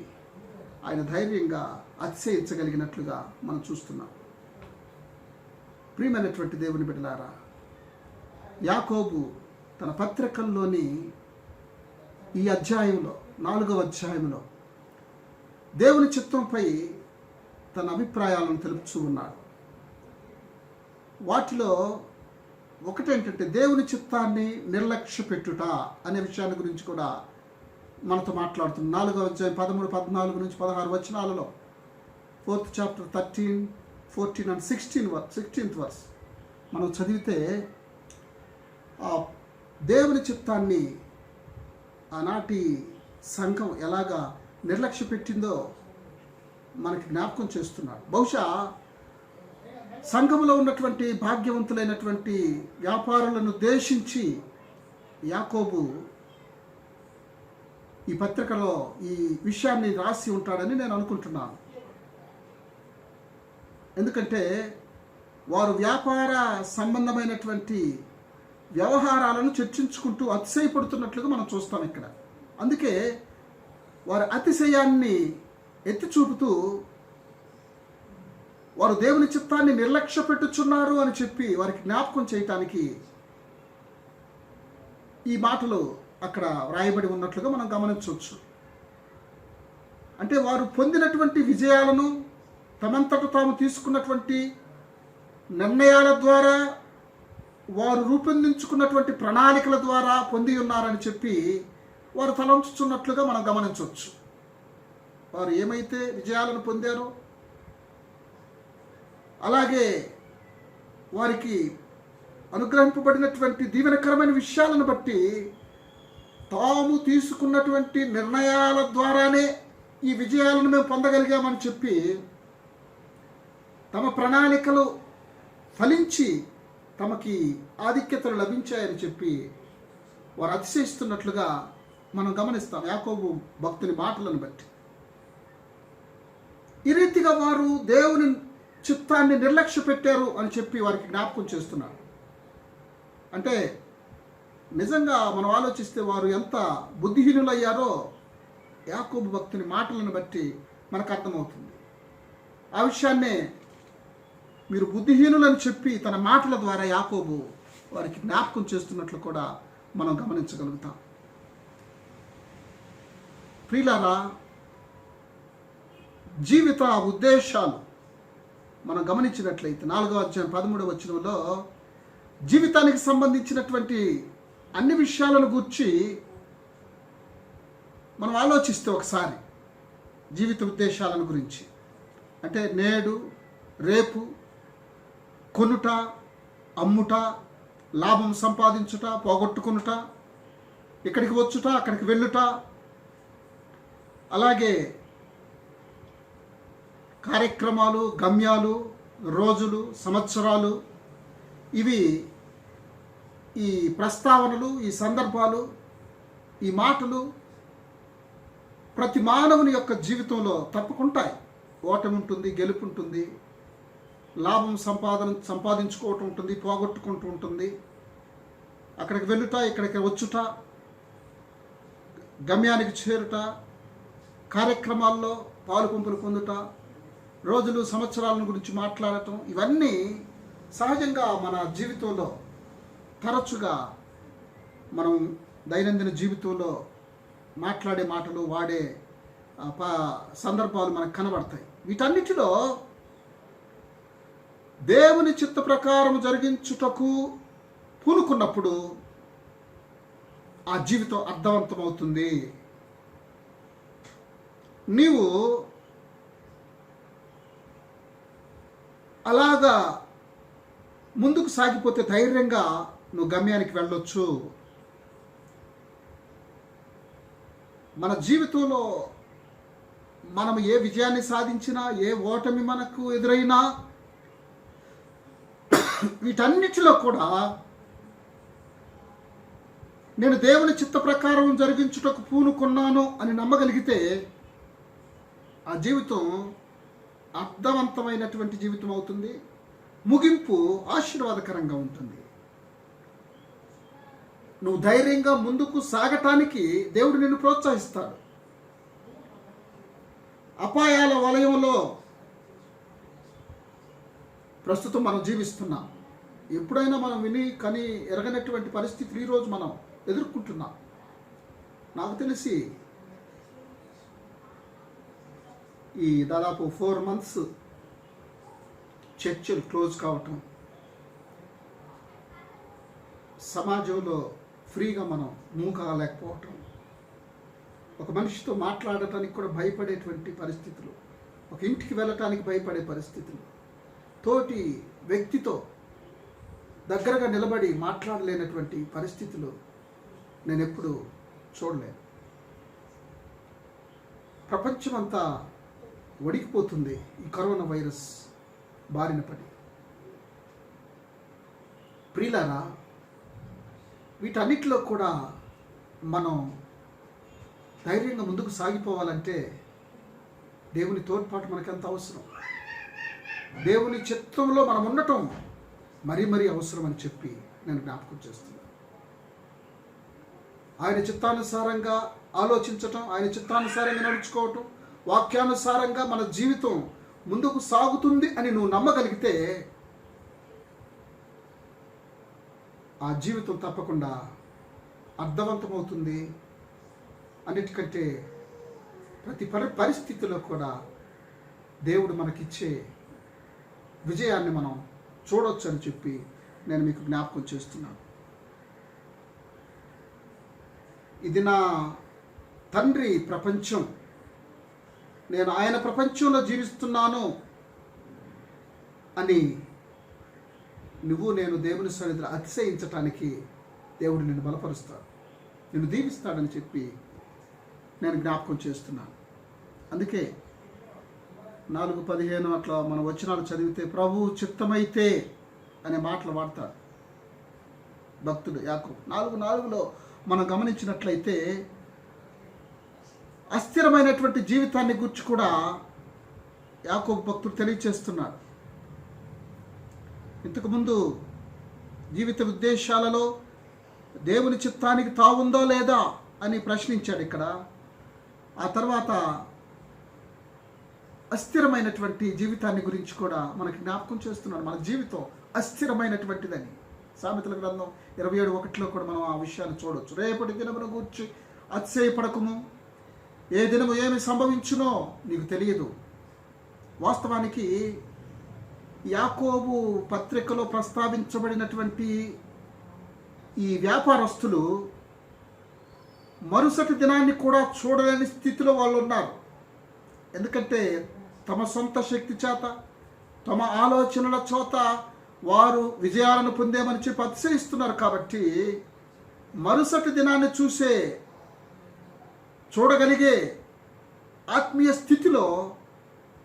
S1: ఆయన ధైర్యంగా అతిశయించగలిగినట్లుగా మనం చూస్తున్నాం. ప్రియమైనటువంటి దేవుని బిడ్డలారా, యాకోబు తన పత్రికల్లోని ఈ అధ్యాయంలో 4వ అధ్యాయంలో దేవుని చిత్తంపై తన అభిప్రాయాలను తెలుపుతూ ఉన్నాడు. వాటిలో ఒకటేంటంటే దేవుని చిత్తాన్ని నిర్లక్ష్య పెట్టుట అనే విషయాన్ని గురించి కూడా మనతో మాట్లాడుతుంది. 4వ అధ్యాయం 13, 14 నుంచి 16 వచనాలలో 4th chapter 13, 14 and 16th verse మనం చదివితే ఆ దేవుని చిత్తాన్ని ఆనాటి సంఘం ఎలాగా నిర్లక్ష్య పెట్టిందో మనకి జ్ఞాపకం చేస్తున్నాడు. బహుశా సంఘములో ఉన్నటువంటి భాగ్యవంతులైనటువంటి వ్యాపారులను ఉద్దేశించి యాకోబు ఈ పత్రికలో ఈ విషయాన్ని రాసి ఉంటాడని నేను అనుకుంటున్నాను. ఎందుకంటే వారు వ్యాపార సంబంధమైనటువంటి వ్యవహారాలను చర్చించుకుంటూ అతిశయపడుతున్నట్లుగా మనం చూస్తాం ఇక్కడ. అందుకే వారి అతిశయాన్ని ఎత్తి చూపుతూ వారు దేవుని చిత్తాన్ని నిర్లక్ష్య పెట్టుచున్నారు అని చెప్పి వారికి జ్ఞాపకం చేయటానికి ఈ మాటలు అక్కడ వ్రాయబడి ఉన్నట్లుగా మనం గమనించవచ్చు. అంటే వారు పొందినటువంటి విజయాలను, తమంతట తాము తీసుకున్నటువంటి నిర్ణయాల ద్వారా, వారు రూపొందించుకున్నటువంటి ప్రణాళికల ద్వారా పొంది ఉన్నారని చెప్పి వారు తలంచుచున్నట్లుగా మనం గమనించవచ్చు. వారు ఏమైతే విజయాలను పొందారో, అలాగే వారికి అనుగ్రహింపబడినటువంటి దీవెనకరమైన విషయాలను బట్టి తాము తీసుకున్నటువంటి నిర్ణయాల ద్వారానే ఈ విజయాలను మేము పొందగలిగామని చెప్పి తమ ప్రణాళికలు ఫలించి తమకి ఆధిక్యతలు లభించాయని చెప్పి వారు అతిశయిస్తున్నట్లుగా మనం గమనిస్తాం యాకోబు భక్తుని మాటలను బట్టి. ఈ రీతిగా వారు దేవుని చిత్తాన్ని నిర్లక్ష్య పెట్టారు అని చెప్పి వారికి జ్ఞాపకం చేస్తున్నారు. అంటే నిజంగా మనం ఆలోచిస్తే వారు ఎంత బుద్ధిహీనులయ్యారో యాకోబు భక్తుని మాటలను బట్టి మనకు అర్థమవుతుంది. ఆ విషయాన్నే మీరు బుద్ధిహీనులని చెప్పి తన మాటల ద్వారా యాకోబు వారికి జ్ఞాపకం చేస్తున్నట్లు కూడా మనం గమనించగలుగుతాం. ప్రియులారా, జీవిత ఉద్దేశాలు మనం గమనించినట్లయితే 4వ అధ్యాయం 13వ వచనంలో జీవితానికి సంబంధించినటువంటి అన్ని విషయాలను గూర్చి మనం ఆలోచిస్తే ఒకసారి జీవిత ఉద్దేశాలను గురించి, అంటే నేడు, రేపు, కొనుట, అమ్ముట, లాభం సంపాదించుట, పోగొట్టుకునుట, ఇక్కడికి వచ్చుట, అక్కడికి వెళ్ళుట, అలాగే కార్యక్రమాలు, గమ్యాలు, రోజులు, సంవత్సరాలు, ఇవి ఈ ప్రస్తావనలు, ఈ సందర్భాలు, ఈ మాటలు ప్రతి మానవుని యొక్క జీవితంలో తప్పకుంటాయి. ఓటమి ఉంటుంది, గెలుపు ఉంటుంది, లాభం సంపాదించుకోవటం ఉంటుంది, పోగొట్టుకుంటూ ఉంటుంది, అక్కడికి వెళ్ళుట, ఇక్కడికి వచ్చుట, గమ్యానికి చేరుట, కార్యక్రమాల్లో పాలుపంపులు పొందుట, రోజులు, సంవత్సరాల గురించి మాట్లాడటం, ఇవన్నీ సహజంగా మన జీవితంలో తరచుగా మనం దైనందిన జీవితంలో మాట్లాడే మాటలు, వాడే సందర్భాలు మనకు కనబడతాయి. వీటన్నిటిలో దేవుని చిత్త ప్రకారం జరిగించుటకు పూనుకున్నప్పుడు ఆ జీవితం అర్థవంతమవుతుంది. నీవు అలాగా ముందుకు సాగిపోతే ధైర్యంగా నువ్వు గమ్యానికి వెళ్ళొచ్చు. మన జీవితంలో మనం ఏ విజయాన్ని సాధించినా, ఏ ఓటమి మనకు ఎదురైనా, వీటన్నిటిలో కూడా నేను దేవుని చిత్త ప్రకారం జరిగించుటకు పూనుకున్నాను అని నమ్మగలిగితే ఆ జీవితం అర్థవంతమైనటువంటి జీవితం అవుతుంది. ముగింపు ఆశీర్వాదకరంగా ఉంటుంది. నువ్వు ధైర్యంగా ముందుకు సాగటానికి దేవుడు నిన్ను ప్రోత్సహిస్తాడు. అపాయాల వలయంలో ప్రస్తుతం మనం జీవిస్తున్నాం. ఎప్పుడైనా మనం విని కని ఎరగనటువంటి పరిస్థితులు ఈరోజు మనం ఎదుర్కొంటున్నాం. నాకు తెలిసి ఈ దాదాపు 4 months చర్చలు క్లోజ్ కావటం, సమాజంలో ఫ్రీగా మనం మూవ్ కాలేకపోవటం, ఒక మనిషితో మాట్లాడటానికి కూడా భయపడేటువంటి పరిస్థితులు, ఒక ఇంటికి వెళ్ళటానికి భయపడే పరిస్థితులు, తోటి వ్యక్తితో దగ్గరగా నిలబడి మాట్లాడలేనటువంటి పరిస్థితులు నేను ఎప్పుడు చూడలేను. ప్రపంచమంతా వణికిపోతుంది ఈ కరోనా వైరస్ బారిన పడి. ప్రియులారా, వీటన్నిటిలో కూడా మనం ధైర్యంగా ముందుకు సాగిపోవాలంటే దేవుని తోడ్పాటు మనకెంత అవసరం, దేవుని చిత్తంలో మనం ఉండటం మరీ మరీ అవసరం అని చెప్పి నేను జ్ఞాపకం చేస్తున్నాను. ఆయన చిత్తానుసారంగా ఆలోచించటం, ఆయన చిత్తానుసారంగా నడుచుకోవటం, వాక్యానుసారంగా మన జీవితం ముందుకు సాగుతుంది అని నువ్వు నమ్మగలిగితే ఆ జీవితం తప్పకుండా అర్థవంతమవుతుంది. అన్నిటికంటే ప్రతి పరిస్థితిలో కూడా దేవుడు మనకిచ్చే విజయాన్ని మనం చూడొచ్చు అని చెప్పి నేను మీకు జ్ఞాపకం చేస్తున్నాను. ఇది నా తండ్రి ప్రపంచం, నేను ఆయన ప్రపంచంలో జీవిస్తున్నాను అని నువ్వు నేను దేవుని సన్నిధిలో అతిశయించటానికి దేవుడు నిన్ను బలపరుస్తాడు, నిన్ను దీవిస్తాడని చెప్పి నేను జ్ఞాపకం చేస్తున్నాను. అందుకే 4:15 అట్లా మన వచనాలు చదివితే ప్రభు చిత్తమైతే అనే మాటలు వాడతాడు భక్తుడు యాకోబు. 4:4లో మనం గమనించినట్లయితే అస్థిరమైనటువంటి జీవితాన్ని గురించి కూడా యాకోబు భక్తుడు తెలియచేస్తున్నాడు. ఇంతకుముందు జీవిత ఉద్దేశాలలో దేవుని చిత్తానికి తావుందో లేదా అని ప్రశ్నించాడు ఇక్కడ. ఆ తర్వాత అస్థిరమైనటువంటి జీవితాన్ని గురించి కూడా మనకి జ్ఞాపకం చేస్తున్నాడు. మన జీవితం అస్థిరమైనటువంటిదని సామెతల గ్రంథం 27:1లో కూడా మనం ఆ విషయాన్ని చూడవచ్చు. రేపటి దినమును గూర్చి అతిశయపడకుము, ఏ దినము ఏమి సంభవించునో నీకు తెలియదు. వాస్తవానికి యాకోబు పత్రికలో ప్రస్తావించబడినటువంటి ఈ వ్యాపారస్తులు మరుసటి దినాన్ని కూడా చూడలేని స్థితిలో వాళ్ళు ఉన్నారు. ఎందుకంటే తమ సొంత శక్తి చేత, తమ ఆలోచనల చేత వారు విజయాలను పొందేమని చెప్పి అతిశయిస్తున్నారు. కాబట్టి మరుసటి దినాన్ని చూడగలిగే ఆత్మీయ స్థితిలో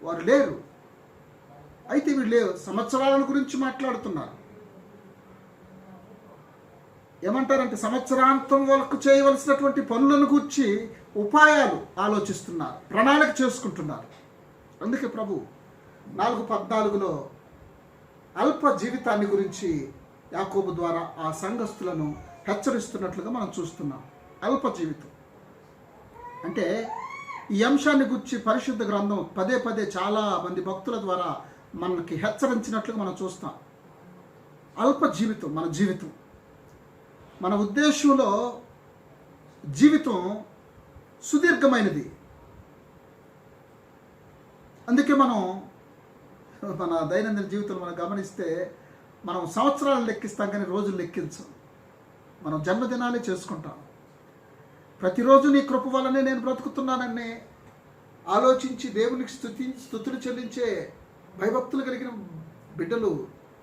S1: వారు లేరు. అయితే వీళ్ళు సంవత్సరాల గురించి మాట్లాడుతున్నారు. ఏమంటారంటే సంవత్సరాంతం వాళ్ళకు చేయవలసినటువంటి పనులను గురించి ఉపాయాలు ఆలోచిస్తున్నారు, ప్రణాళిక చేసుకుంటున్నారు. అందుకే ప్రభు 4:14లో అల్ప జీవితాన్ని గురించి యాకోబు ద్వారా ఆ సంఘస్థులను హెచ్చరిస్తున్నట్లుగా మనం చూస్తున్నాం. అల్ప జీవితం అంటే ఈ అంశాన్ని గురించి పరిశుద్ధ గ్రంథం పదే చాలా మంది భక్తుల ద్వారా మనకి హెచ్చరించినట్లుగా మనం చూస్తాం. అల్ప జీవితం మన జీవితం, మన ఉద్దేశంలో జీవితం సుదీర్ఘమైనది. అందుకే మనం మన దైనందిన జీవితంలో మనం గమనిస్తే మనం సంవత్సరాలు లెక్కిస్తాం కానీ రోజులు లెక్కించాం. మనం జన్మదినాలే చేసుకుంటాం. ప్రతిరోజు నీ కృప వల్లనే నేను బ్రతుకుతున్నానని ఆలోచించి దేవునికి స్తుతులు చెల్లించే భయభక్తులు కలిగిన బిడ్డలు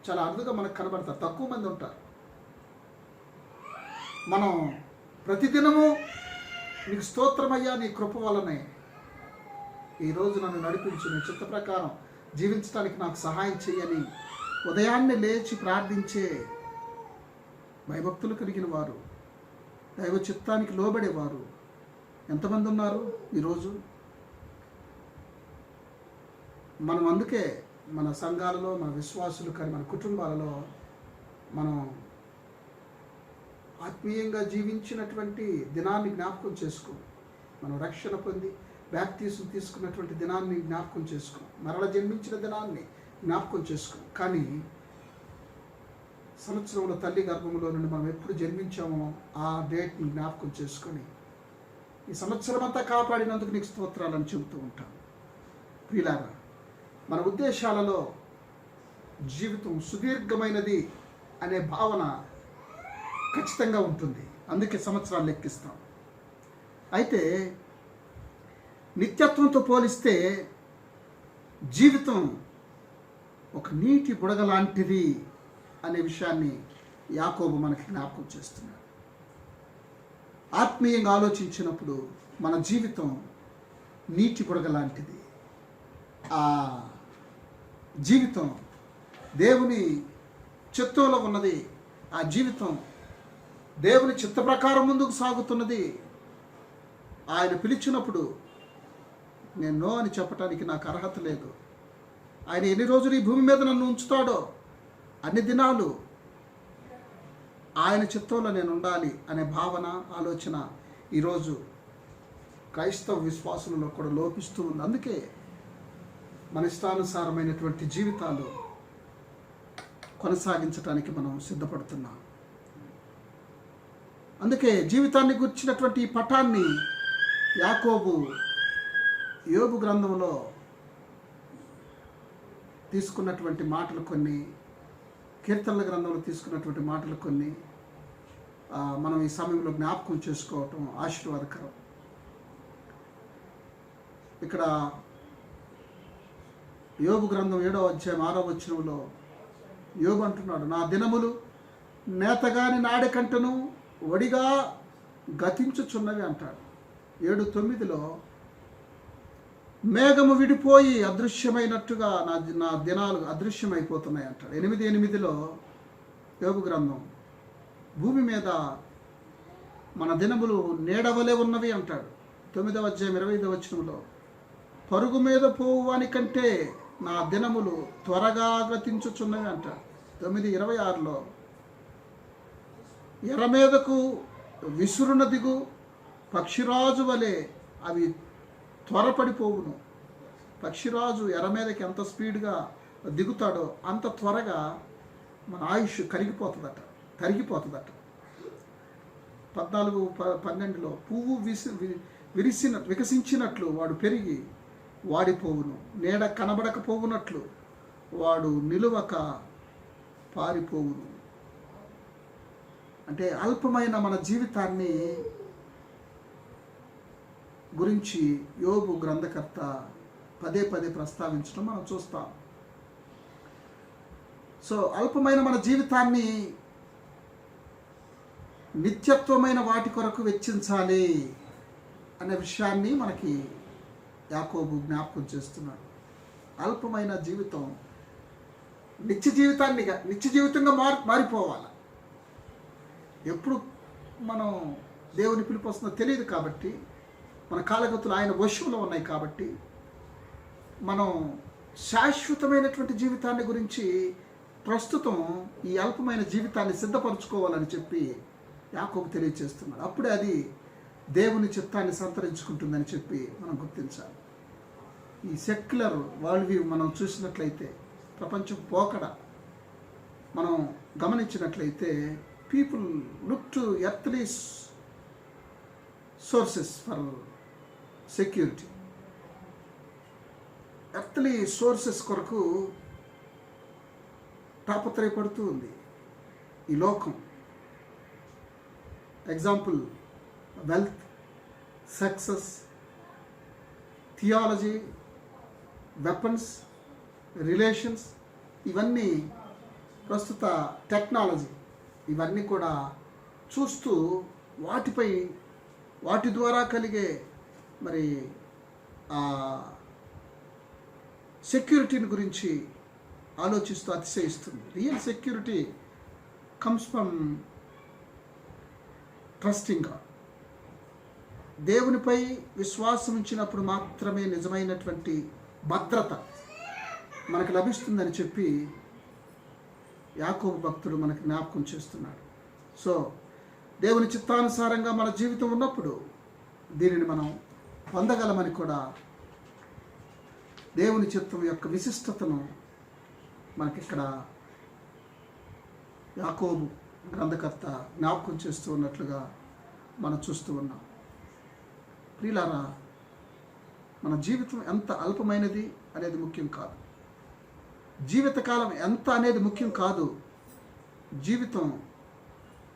S1: చాలా అరుదుగా మనకు కనబడతారు, తక్కువ మంది ఉంటారు. మనం ప్రతిదినము నీకు స్తోత్రమయ్యా, నీ కృప వల్లనే ఈరోజు నన్ను నడిపించు, నీ చిత్త ప్రకారం జీవించడానికి నాకు సహాయం చేయని ఉదయాన్నే లేచి ప్రార్థించే భయభక్తులు కలిగిన వారు, దైవ చిత్తానికి లోబడేవారు ఎంతమంది ఉన్నారు ఈరోజు? మనం అందుకే మన సంఘాలలో, మన విశ్వాసులు కానీ మన కుటుంబాలలో మనం ఆత్మీయంగా జీవించినటువంటి దినాన్ని జ్ఞాపకం చేసుకో. మనం రక్షణ పొంది బాప్తిసం తీసుకున్నటువంటి దినాన్ని జ్ఞాపకం చేసుకో, మరల జన్మించిన దినాన్ని జ్ఞాపకం చేసుకో. కానీ సంవత్సరంలో తల్లి గర్భంలో నుండి మనం ఎప్పుడు జన్మించామో ఆ డేట్ని జ్ఞాపకం చేసుకొని ఈ సంవత్సరం అంతా కాపాడినందుకు నీకు స్తోత్రాలని చెబుతూ ఉంటాం. ప్రియులారా, మన ఉద్దేశాలలో జీవితం సుదీర్ఘమైనది అనే భావన ఖచ్చితంగా ఉంటుంది. అందుకే సంవత్సరాలు లెక్కిస్తాం. అయితే నిత్యత్వంతో పోలిస్తే జీవితం ఒక నీటి బుడగ లాంటిది అనే విషయాన్ని యాకోబు మనకి జ్ఞాపకం చేస్తున్నాడు. ఆత్మీయంగా ఆలోచించినప్పుడు మన జీవితం నీటి బుడగ లాంటిది. ఆ జీవితం దేవుని చిత్తంలో ఉన్నది. ఆ జీవితం దేవుని చిత్త ప్రకారం ముందుకు సాగుతున్నది. ఆయన పిలిచినప్పుడు నేను నో అని చెప్పడానికి నాకు అర్హత లేదు. ఆయన ఎన్ని రోజులు ఈ భూమి మీద నన్ను ఉంచుతాడో అన్ని దినాలు ఆయన చిత్తంలో నేను ఉండాలి అనే భావన, ఆలోచన ఈరోజు క్రైస్తవ విశ్వాసులలో కూడా లోపిస్తూ ఉంది. అందుకే మన ఇష్టానుసారమైనటువంటి జీవితాలు కొనసాగించడానికి మనం సిద్ధపడుతున్నాం. అందుకే జీవితాన్ని గుర్చినటువంటి ఈ పటాన్ని యాకోబు యోబు గ్రంథంలో తీసుకున్నటువంటి మాటలు కొన్ని, కీర్తనల గ్రంథంలో తీసుకున్నటువంటి మాటలు కొన్ని మనం ఈ సమయంలో జ్ఞాపకం చేసుకోవటం ఆశీర్వాదకరం. ఇక్కడ యోబు గ్రంథం 7వ అధ్యాయం 6వ వచనంలో యోబు అంటున్నాడు, నా దినములు నేతగాని నాడె కంటను వడిగా గతించుచున్నవి అంటాడు. 7:9లో మేఘము విడిపోయి అదృశ్యమైనట్టుగా నా దినాలు అదృశ్యమైపోతున్నాయి అంటాడు. 8:8లో యోబు గ్రంథం భూమి మీద మన దినములు నీడవలే ఉన్నవి అంటాడు. 9వ అధ్యాయం 25వ వచనంలో పరుగు మీద పోవాని కంటే నా దినములు త్వరగా గతించుచున్నవి అంటాడు. 9:26లో ఎర్ర మీదకు విసురున దిగు పక్షిరాజు వలె అవి త్వరపడిపోవును. పక్షిరాజు ఎర్ర మీదకి ఎంత స్పీడ్గా దిగుతాడో అంత త్వరగా మన ఆయుష్ కరిగిపోతుందట. 14:12లో పువ్వు వికసించినట్లు వాడు పెరిగి వాడిపోవును, నీడ కనబడకపోవునట్లు వాడు నిలువక పారిపోవును. అంటే అల్పమైన మన జీవితాన్ని గురించి యోబు గ్రంథకర్త పదే ప్రస్తావించడం మనం చూస్తాం. సో అల్పమైన మన జీవితాన్ని నిత్యత్వమైన వాటి కొరకు వెచ్చించాలి అనే విషయాన్ని మనకి యాకోబు జ్ఞాపకం చేస్తున్నాడు. అల్పమైన జీవితం నిత్య జీవితంగా మారిపోవాలి. ఎప్పుడు మనం దేవుని పిలుపు వస్తుందో తెలియదు కాబట్టి, మన కాలగతులు ఆయన వశంలో ఉన్నాయి కాబట్టి, మనం శాశ్వతమైనటువంటి జీవితాన్ని గురించి ప్రస్తుతం ఈ అల్పమైన జీవితాన్ని సిద్ధపరచుకోవాలని చెప్పి యాకోబు తెలియజేస్తున్నాడు. అప్పుడే అది దేవుని చిత్తాన్ని సంతరించుకుంటుందని చెప్పి మనం గుర్తించాలి. ఈ సెక్యులర్ వరల్డ్ వ్యూ మనం చూసినట్లయితే, ప్రపంచం పోకడ మనం గమనించినట్లయితే, people look to earthly sources for security. Earthly sources కొరకు తాపత్రయపడుతూ ఉంది ఈ లోకం. Example wealth, success, theology, weapons, relations, ఇవన్నీ ప్రస్తుత టెక్నాలజీ, ఇవన్నీ కూడా చూస్తూ వాటి ద్వారా కలిగే మరి సెక్యూరిటీని గురించి ఆలోచిస్తూ అతిశయిస్తుంది. Real security comes from trusting God. దేవునిపై విశ్వాసం ఉంచినప్పుడు మాత్రమే నిజమైనటువంటి భద్రత మనకు లభిస్తుందని చెప్పి యాకోబు భక్తుడు మనకు జ్ఞాపకం చేస్తున్నాడు. సో దేవుని చిత్తానుసారంగా మన జీవితం ఉన్నప్పుడు దీనిని మనం పొందగలమని కూడా దేవుని చిత్తం యొక్క విశిష్టతను మనకిక్కడ యాకోబు గ్రంథకర్త జ్ఞాపకం చేస్తూ ఉన్నట్లుగా మనం చూస్తూ ఉన్నాం. ప్రియులారా, మన జీవితం ఎంత అల్పమైనది అనేది ముఖ్యం కాదు, జీవితకాలం ఎంత అనేది ముఖ్యం కాదు. జీవితం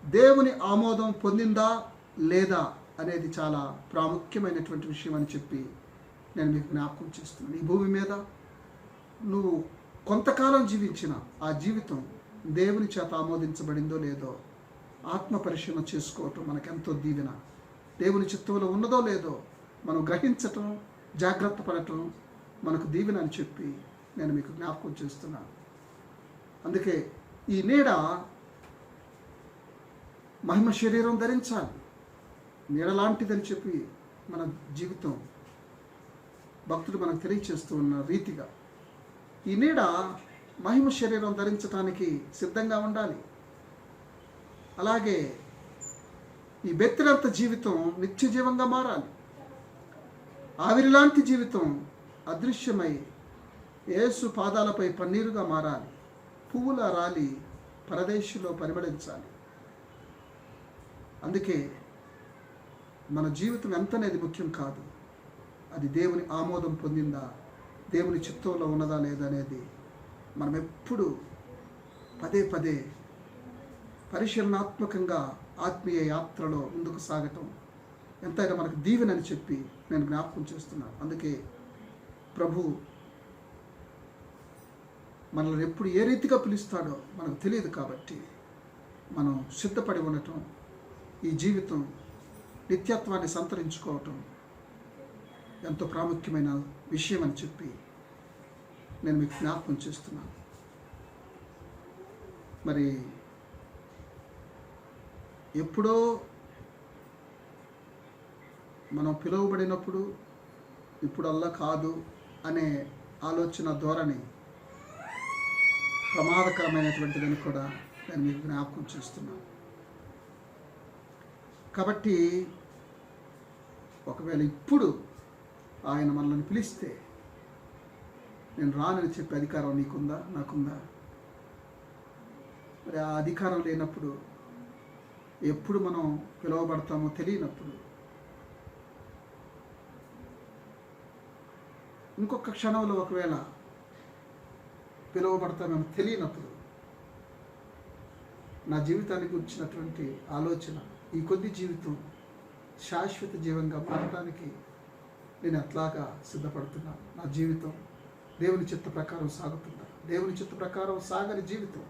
S1: దేవుని ఆమోదం పొందిందా లేదా అనేది చాలా ప్రాముఖ్యమైనటువంటి విషయం అని చెప్పి నేను మీకు జ్ఞాపకం చేస్తున్నాను. ఈ భూమి మీద నువ్వు కొంతకాలం జీవించిన ఆ జీవితం దేవుని చేత ఆమోదించబడిందో లేదో ఆత్మ పరిశీలన చేసుకోవటం మనకెంతో దీవెన. దేవుని చిత్తంలో ఉన్నదో లేదో మనం గ్రహించటం, జాగ్రత్త పడటం మనకు దీవెన అని చెప్పి నేను మీకు జ్ఞాపకం చేస్తున్నాను. అందుకే ఈ నీడ మహిమ శరీరం ధరించాలి. నీడలాంటిదని చెప్పి మన జీవితం భక్తుడు మనకు తెలియచేస్తూ ఉన్న రీతిగా ఈ నీడ మహిమ శరీరం ధరించడానికి సిద్ధంగా ఉండాలి. అలాగే ఈ బెత్తినంత జీవితం నిత్య జీవంగా మారాలి. ఆవిరిలాంటి జీవితం అదృశ్యమై యేసు పాదాలపై పన్నీరుగా మారాలి. పువ్వుల రాలి పరదేశంలో పరిమళించాలి. అందుకే మన జీవితం ఎంత అనేది ముఖ్యం కాదు, అది దేవుని ఆమోదం పొందిందా, దేవుని చిత్తంలో ఉన్నదా లేదా అనేది మనం ఎప్పుడు పదే పరిశీలనాత్మకంగా ఆత్మీయ యాత్రలో ముందుకు సాగటం ఎంతైనా మనకు దీవెనని చెప్పి నేను జ్ఞాపకం చేస్తున్నాను. అందుకే ప్రభు మనల్ని ఎప్పుడు ఏ రీతిగా పిలుస్తాడో మనకు తెలియదు. కాబట్టి మనం సిద్ధపడి ఉండటం, ఈ జీవితం నిత్యత్వాన్ని సంతరించుకోవటం ఎంతో ప్రాముఖ్యమైన విషయం అని చెప్పి నేను మీకు జ్ఞాపకం చేస్తున్నాను. మరి ఎప్పుడో మనం పిలువబడినప్పుడు ఇప్పుడల్లా కాదు అనే ఆలోచన ధోరణి ప్రమాదకరమైనటువంటిదని కూడా నేను మీకు జ్ఞాపకం చేస్తున్నాను. కాబట్టి ఒకవేళ ఇప్పుడు ఆయన మనల్ని పిలిస్తే నేను రానని చెప్పే అధికారం నీకుందా, నాకుందా? మరి ఆ అధికారం లేనప్పుడు, ఎప్పుడు మనం పిలువబడతామో తెలియనప్పుడు, ఇంకొక క్షణంలో ఒకవేళ పిలువబడతామేమో తెలియనప్పుడు, నా జీవితానికి వచ్చినటువంటి ఆలోచన, ఈ కొద్ది జీవితం శాశ్వత జీవంగా మారడానికి నేను ఎట్లాగా సిద్ధపడుతున్నాను? నా జీవితం దేవుని చిత్త ప్రకారం సాగుతుందా? దేవుని చిత్త ప్రకారం సాగని జీవితం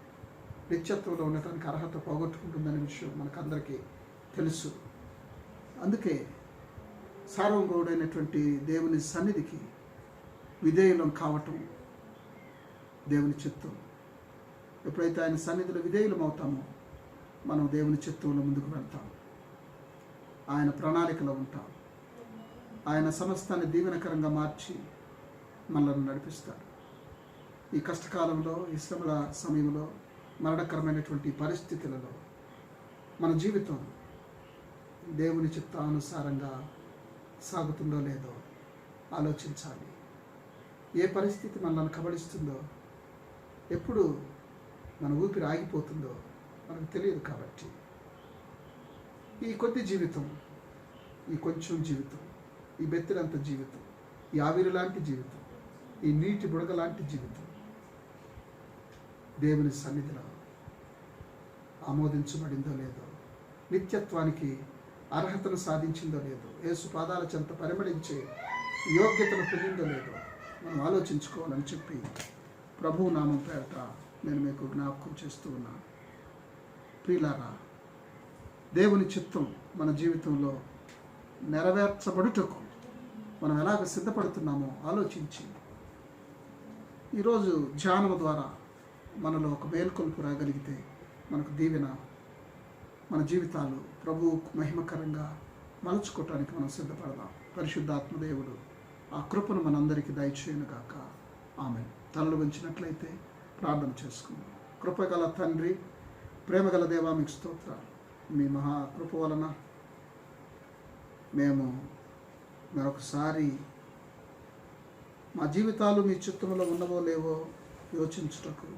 S1: నిత్యత్వంలో ఉండటానికి అర్హత పోగొట్టుకుంటుందనే విషయం మనకందరికీ తెలుసు. అందుకే సార్వభౌముడైనటువంటి దేవుని సన్నిధికి విధేయులం కావటం దేవుని చిత్తం. ఎప్పుడైతే ఆయన సన్నిధిలో విధేయులం అవుతామో మనం దేవుని చిత్తంలో ముందుకు వెళ్తాం, ఆయన ప్రణాళికలో ఉంటాం. ఆయన సమస్తాన్ని దీవెనకరంగా మార్చి మనల్ని నడిపిస్తాడు. ఈ కష్టకాలంలో, ఈ శ్రమల సమయంలో, మరణకరమైనటువంటి పరిస్థితులలో మన జీవితం దేవుని చిత్తానుసారంగా సాగుతుందో లేదో ఆలోచించాలి. ఏ పరిస్థితి మనల్ని కబళిస్తుందో, ఎప్పుడు మన ఊపిరి ఆగిపోతుందో మనకు తెలియదు. కాబట్టి ఈ కొద్ది జీవితం, ఈ కొంచెం జీవితం, ఈ బెత్తిరంత జీవితం, ఈ ఆవిరి లాంటి జీవితం, ఈ నీటి బుడగ లాంటి జీవితం దేవుని సన్నిధిలో ఆమోదించబడిందో లేదో, నిత్యత్వానికి అర్హతను సాధించిందో లేదో, యేసు పాదాల చెంత పరిమళించే యోగ్యతను పొందిందో లేదో మనం ఆలోచించుకోవాలని చెప్పి ప్రభువు నామం పేరట నేను మీకు జ్ఞాపకం చేస్తూ ఉన్నాను. ప్రియులారా, దేవుని చిత్తం మన జీవితంలో నెరవేర్చబడుటకు మనం ఎలాగ సిద్ధపడుతున్నామో ఆలోచించి ఈరోజు ధ్యానం ద్వారా మనలో ఒక మేల్కొల్పు రాగలిగితే మనకు దీవెన, మన జీవితాలు ప్రభువుకు మహిమకరంగా మలుచుకోవటానికి మనం సిద్ధపడదాం. పరిశుద్ధాత్మ దేవుడు ఆ కృపను మనందరికీ దయచేయునుగాక. ఆమేన్. తలలు వంచినట్లయితే ప్రార్థన చేసుకుందాం. కృపగల తండ్రి, ప్రేమగల దేవా, మీకు స్తోత్రాలు. మీ మహాకృప వలన మేము మరొకసారి మా జీవితాలు మీ చిత్తంలో ఉన్నవో లేవో యోచించుటకు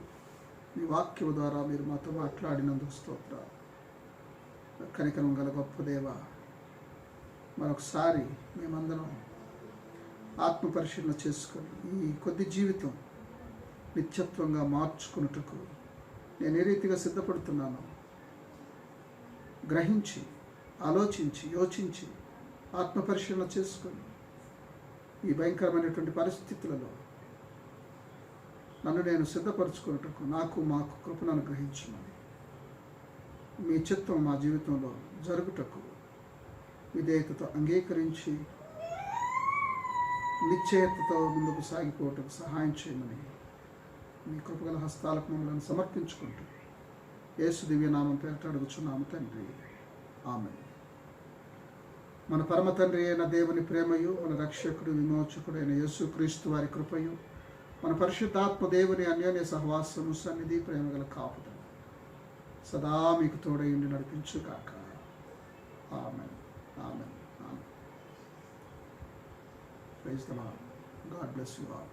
S1: మీ వాక్యం ద్వారా మీరు మాతో మాట్లాడినందుకు స్తోత్రాలు. కనికరం గల గొప్ప దేవ, మరొకసారి మేమందరం ఆత్మ పరిశీలన చేసుకొని ఈ కొద్ది జీవితం నిత్యత్వంగా మార్చుకున్నట్టుకు నేను ఏ రీతిగా సిద్ధపడుతున్నానో గ్రహించి, ఆలోచించి, యోచించి, ఆత్మ పరిశీలన చేసుకొని ఈ భయంకరమైనటువంటి పరిస్థితులలో నన్ను నేను సిద్ధపరచుకున్నట్టుకు మాకు కృపను అనుగ్రహించుమని, మీ చిత్తం మా జీవితంలో జరుగుటకు విధేయతతో అంగీకరించి నిశ్చయతతో ముందుకు సాగిపోవటకు సహాయం చేయమని మీ కృపగల హస్తాలకు మమ్మల్ని సమర్పించుకుంటూ యేసు దివ్యనామం పేరిట అడుగుచున్నాము తండ్రి. ఆమేన్. మన పరమ తండ్రి అయిన దేవుని ప్రేమయు, మన రక్షకుడు విమోచకుడు అయిన యేసుక్రీస్తు వారి కృపయు, మన పరిశుద్ధాత్మ దేవుని అన్యోన్య సహవాసము, సన్నిధి, ప్రేమగల కాపుదల సదా మీకు తోడయుండి నడిపించుగాక. Amen. Amen. Amen. Praise the Lord. God bless you all.